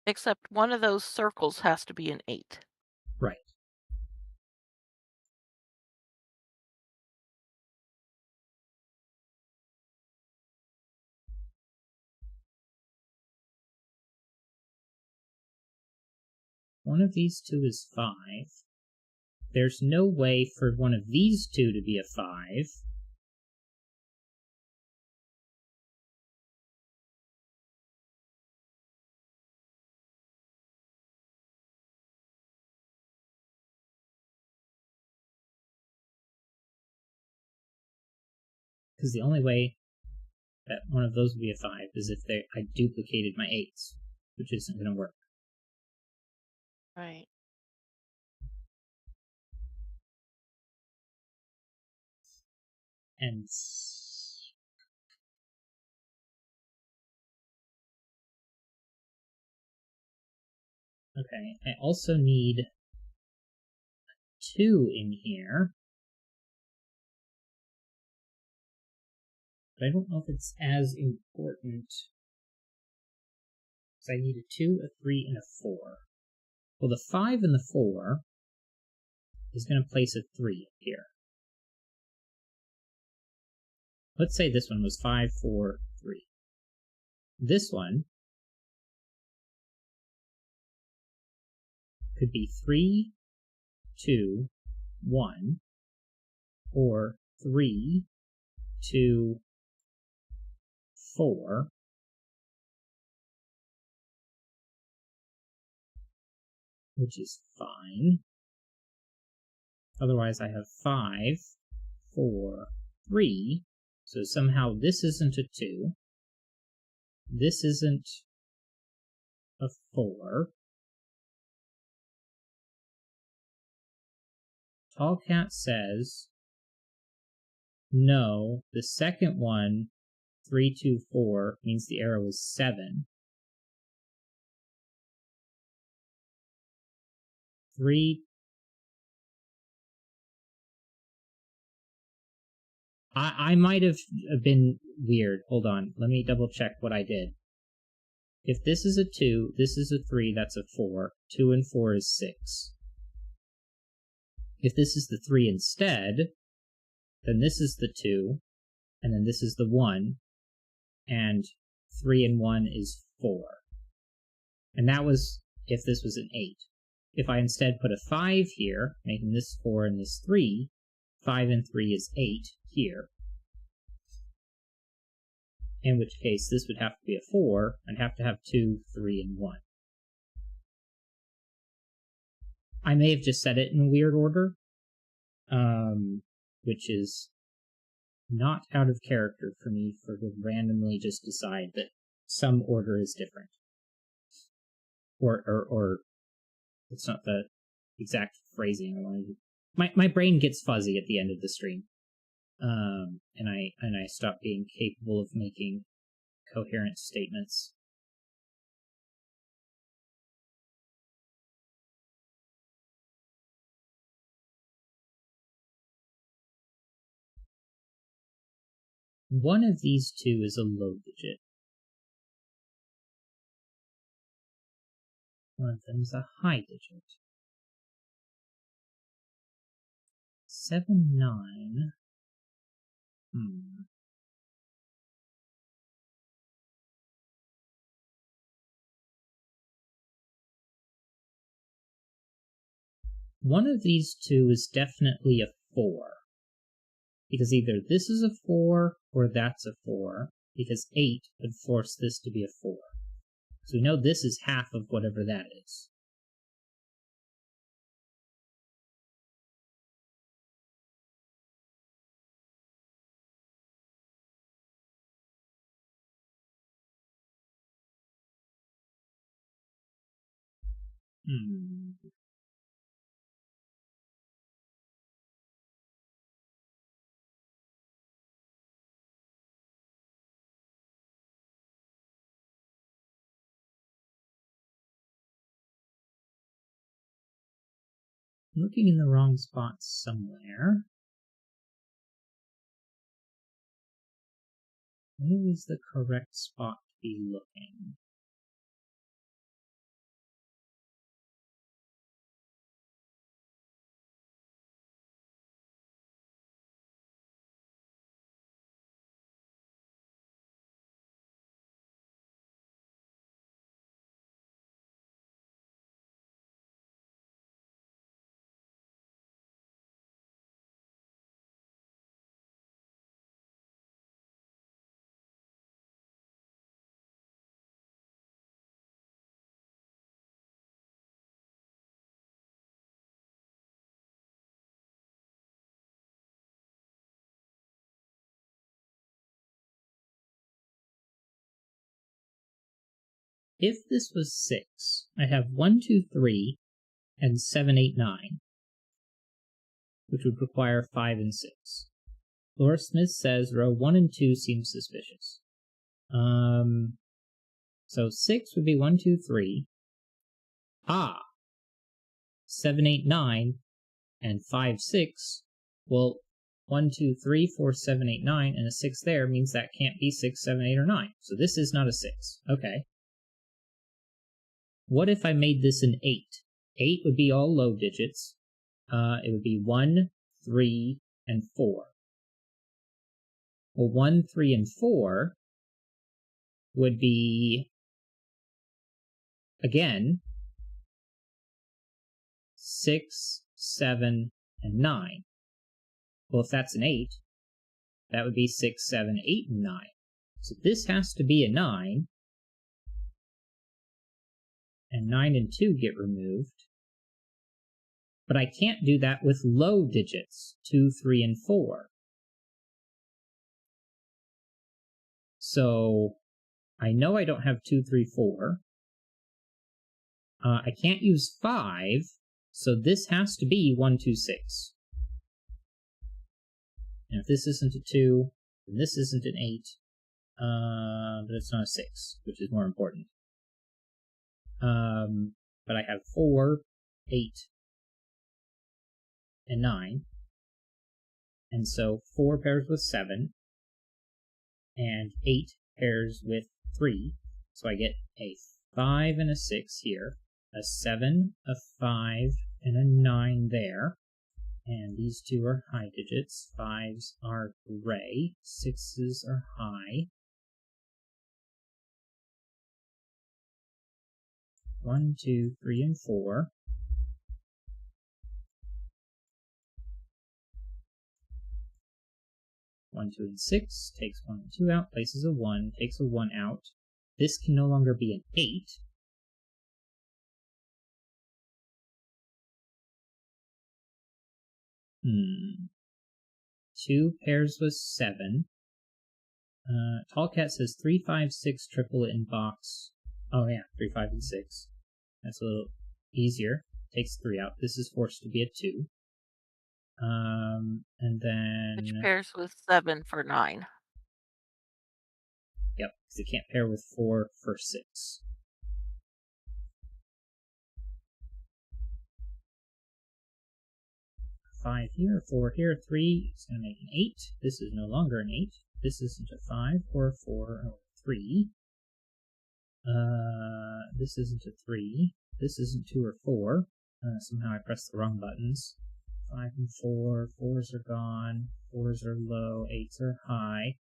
Except one of those circles has to be an 8. Right. One of these two is 5. There's no way for one of these two to be a 5. Because the only way that one of those would be a 5 is if I duplicated my 8s, which isn't going to work. Right. And okay, I also need 2 in here. But I don't know if it's as important. Because I need a 2, a 3, and a 4. Well, the 5 and the 4 is going to place a 3 here. Let's say this one was 5, 4, 3. This one could be 3, 2, 1, or 3, 2, 4, which is fine. Otherwise, I have 5, 4, 3. So somehow this isn't a 2. This isn't a 4. Tall Cat says, no, the second one, 3, 2, 4, means the arrow is 7. 3. I might have been weird. Hold on. Let me double check what I did. If this is a 2, this is a 3, that's a 4. 2 and 4 is 6. If this is the 3 instead, then this is the 2, and then this is the 1, and 3 and 1 is 4. And that was if this was an 8. If I instead put a 5 here, making this 4 and this 3, 5 and 3 is 8 here. in which case this would have to be a 4. I'd have to have 2, 3, and 1. I may have just said it in weird order, which is not out of character for me to randomly just decide that some order is different. Or it's not the exact phrasing I wanted to. My brain gets fuzzy at the end of the stream. And I stop being capable of making coherent statements. One of these two is a low digit. One of them is a high digit. 7, 9. One of these two is definitely a 4. Because either this is a 4 or that's a 4, because 8 would force this to be a 4. So we know this is half of whatever that is. Looking in the wrong spot somewhere. Where is the correct spot to be looking? If this was 6, I'd have 1, 2, 3, and 7, 8, 9, which would require 5 and 6. Laura Smith says row 1 and 2 seem suspicious. So 6 would be 1, 2, 3. 7, 8, 9, and 5, 6. Well, 1, 2, 3, 4, 7, 8, 9, and a 6 there means that can't be 6, 7, 8, or 9. So this is not a 6. Okay. What if I made this an 8? 8 would be all low digits. It would be 1, 3, and 4. Well, 1, 3, and 4 would be, again, 6, 7, and 9. Well, if that's an 8, that would be 6, 7, 8, and 9. So this has to be a 9, and 9 and 2 get removed. But I can't do that with low digits, 2, 3, and 4. So I know I don't have 2, 3, 4. I can't use 5, so this has to be 1, 2, 6. And if this isn't a 2, then this isn't an 8, but it's not a 6, which is more important. But I have 4, 8, and 9. And so 4 pairs with 7, and 8 pairs with 3. So I get a 5 and a 6 here, a 7, a 5, and a 9 there. And these two are high digits. 5s are gray, 6s are high. 1, 2, 3, and 4. 1, 2, and 6, takes 1 and 2 out, places a 1, takes a 1 out. This can no longer be an 8. Two pairs was 7. Tall Cat says 3, 5, 6, triple in box. Oh yeah, 3, 5, and 6. That's a little easier. Takes 3 out. This is forced to be a 2. And then... Which pairs with 7 for 9? Yep, because it can't pair with 4 for 6. Five here, 4 here, 3 is going to make an 8. This is no longer an 8. This isn't a 5 or a 4 or a 3. This isn't a 3. This isn't 2 or 4. Somehow I pressed the wrong buttons. 5 and 4. 4s are gone. 4s are low. 8s are high.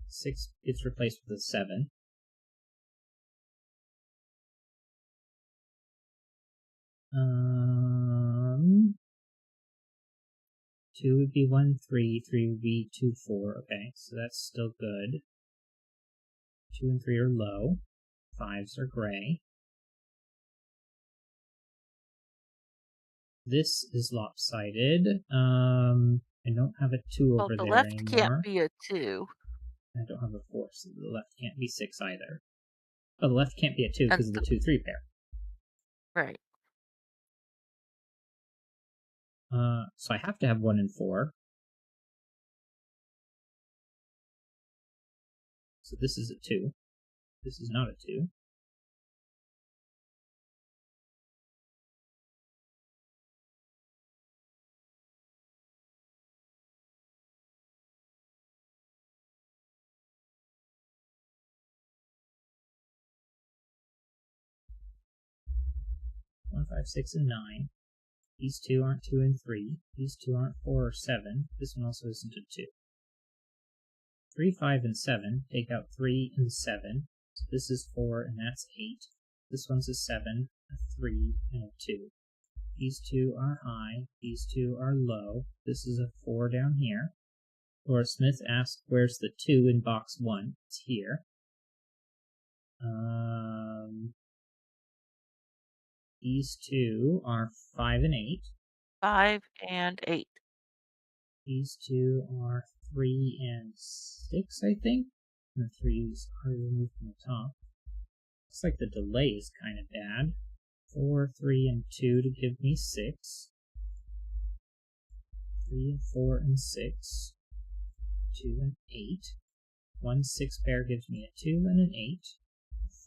6 gets replaced with a 7. Two would be 1, 3. 3 would be 2, 4. Okay, so that's still good. 2 and 3 are low. 5s are gray. This is lopsided. I don't have a 2 Well, over the there left anymore. can't be a 2. I don't have a 4, so the left can't be 6 either. Oh, the left can't be a 2 because of the 2, 3 pair. Right. So I have to have 1 and 4. So this is a 2. This is not a 2. One, 5, 6, and 9. These two aren't 2 and 3. These two aren't 4 or 7. This one also isn't a 2. 3, 5, and 7. Take out 3 and 7. So this is 4 and that's 8. This one's a 7, a 3, and a 2. These two are high. These two are low. This is a 4 down here. Laura Smith asked, where's the 2 in box 1? It's here. These two are 5 and 8. 5 and 8. These two are 3 and 6, I think. And the 3s are removed from the top. Looks like the delay is kind of bad. 4, 3, and 2 to give me 6. 3 and 4 and 6. 2 and 8. 1 6 pair gives me a 2 and an 8.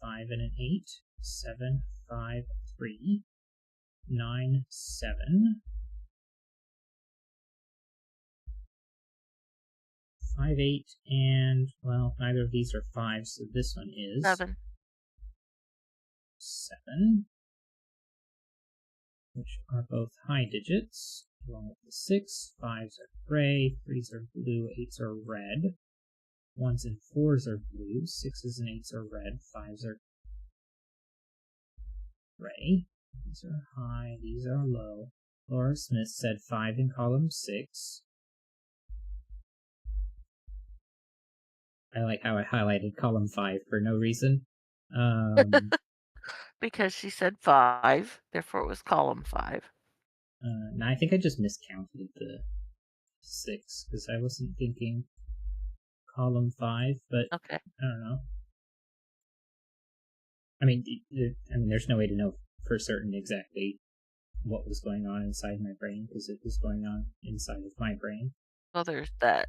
5 and an 8. 7, 5, 3. 9, 7. 5, 8, and, well, neither of these are 5, so this one is 7. 7, which are both high digits, along with the 6. 5s are gray, 3s are blue, 8s are red. 1s and 4s are blue, 6s and 8s are red, 5s are gray. These are high, these are low. Laura Smith said 5 in column 6. I like how I highlighted column 5 for no reason. Because she said 5, therefore it was column 5. No, I think I just miscounted the 6 because I wasn't thinking column 5, but Okay. I don't know. I mean, there's no way to know for certain exactly what was going on inside my brain because it was going on inside of my brain. Well, there's that.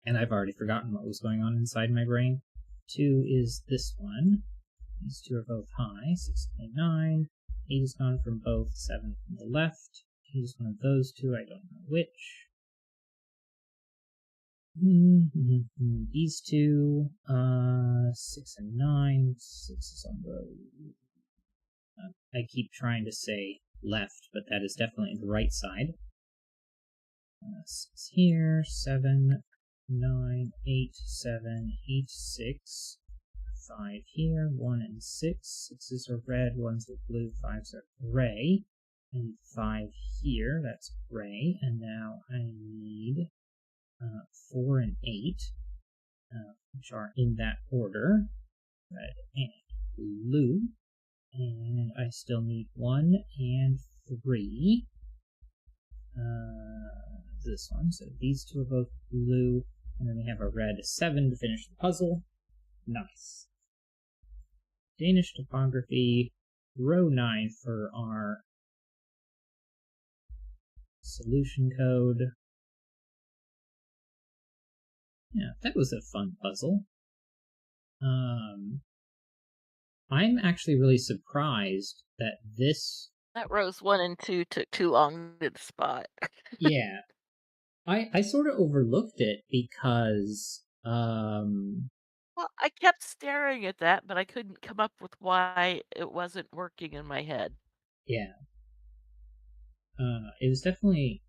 And I've already forgotten what was going on inside my brain. 2 is this one. These two are both high. 6 and 9. 8 is gone from both. 7 from the left. 8 is one of those two. I don't know which. These two. 6 and 9. 6 is on the... I keep trying to say left, but that is definitely the right side. 6 here. 7, 9, 8, 7, 8, 6. 5 here, 1 and 6. 6s are red, 1s are blue, 5s are gray. I need 5 here, that's gray. And now I need 4 and 8, which are in that order. Red and blue. And I still need 1 and 3. This one. So these two are both blue. And then we have a red 7 to finish the puzzle. Nice. Danish topography, row 9 for our solution code. Yeah, that was a fun puzzle. I'm actually really surprised that this... That rows 1 and 2 took too long to spot. Yeah. I sort of overlooked it because... Well, I kept staring at that, but I couldn't come up with why it wasn't working in my head. Yeah. It was definitely...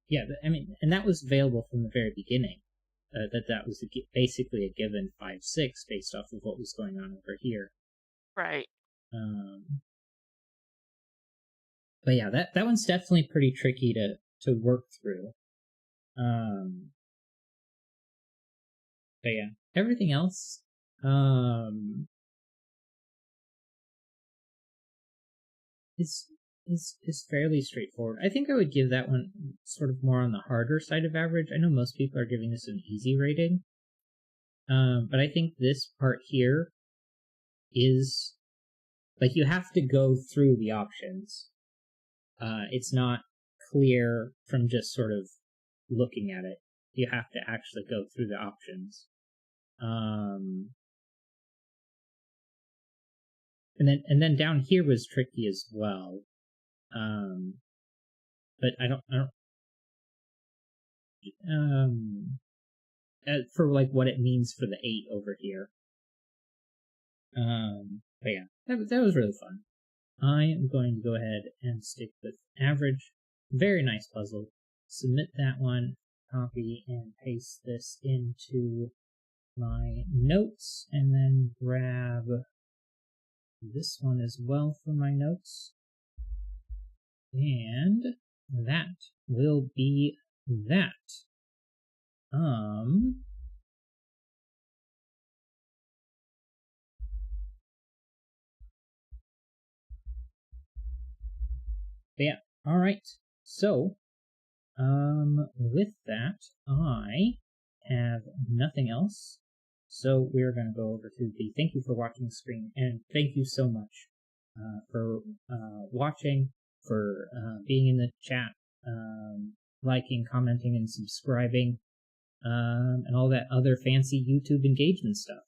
Yeah, I mean, and that was available from the very beginning. That was basically a given 5-6 based off of what was going on over here. Right. But yeah, that one's definitely pretty tricky to work through. But yeah, everything else, is fairly straightforward. I think I would give that one sort of more on the harder side of average. I know most people are giving this an easy rating. But I think this part here is, like, you have to go through the options. It's not clear from just sort of looking at it. You have to actually go through the options. And then down here was tricky as well. But I don't for like what it means for the 8 over here. But yeah, that was really fun. I am going to go ahead and stick with average. Very nice puzzle. Submit that one, copy and paste this into my notes, and then grab this one as well for my notes. And that will be that. But yeah, alright. So, with that, I have nothing else. So we're going to go over to the thank you for watching screen, and thank you so much for watching, for being in the chat, liking, commenting, and subscribing, and all that other fancy YouTube engagement stuff.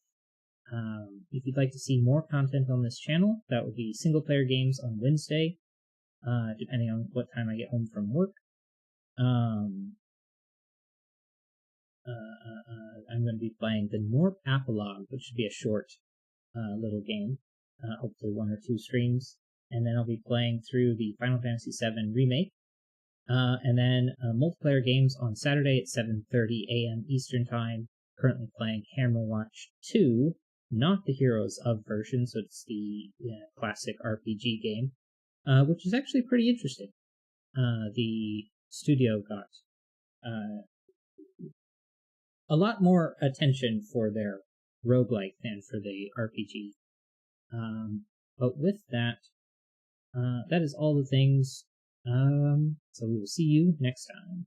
If you'd like to see more content on this channel, that would be single-player games on Wednesday, depending on what time I get home from work. I'm going to be playing the Norp Apologue, which should be a short little game, hopefully 1 or 2 streams, and then I'll be playing through the Final Fantasy VII Remake, and then multiplayer games on Saturday at 7:30 a.m. Eastern Time, currently playing Hammer Watch 2, not the Heroes of version, so it's the classic RPG game, which is actually pretty interesting. The studio got a lot more attention for their roguelike than for the RPG. But with that, that is all the things. So we will see you next time.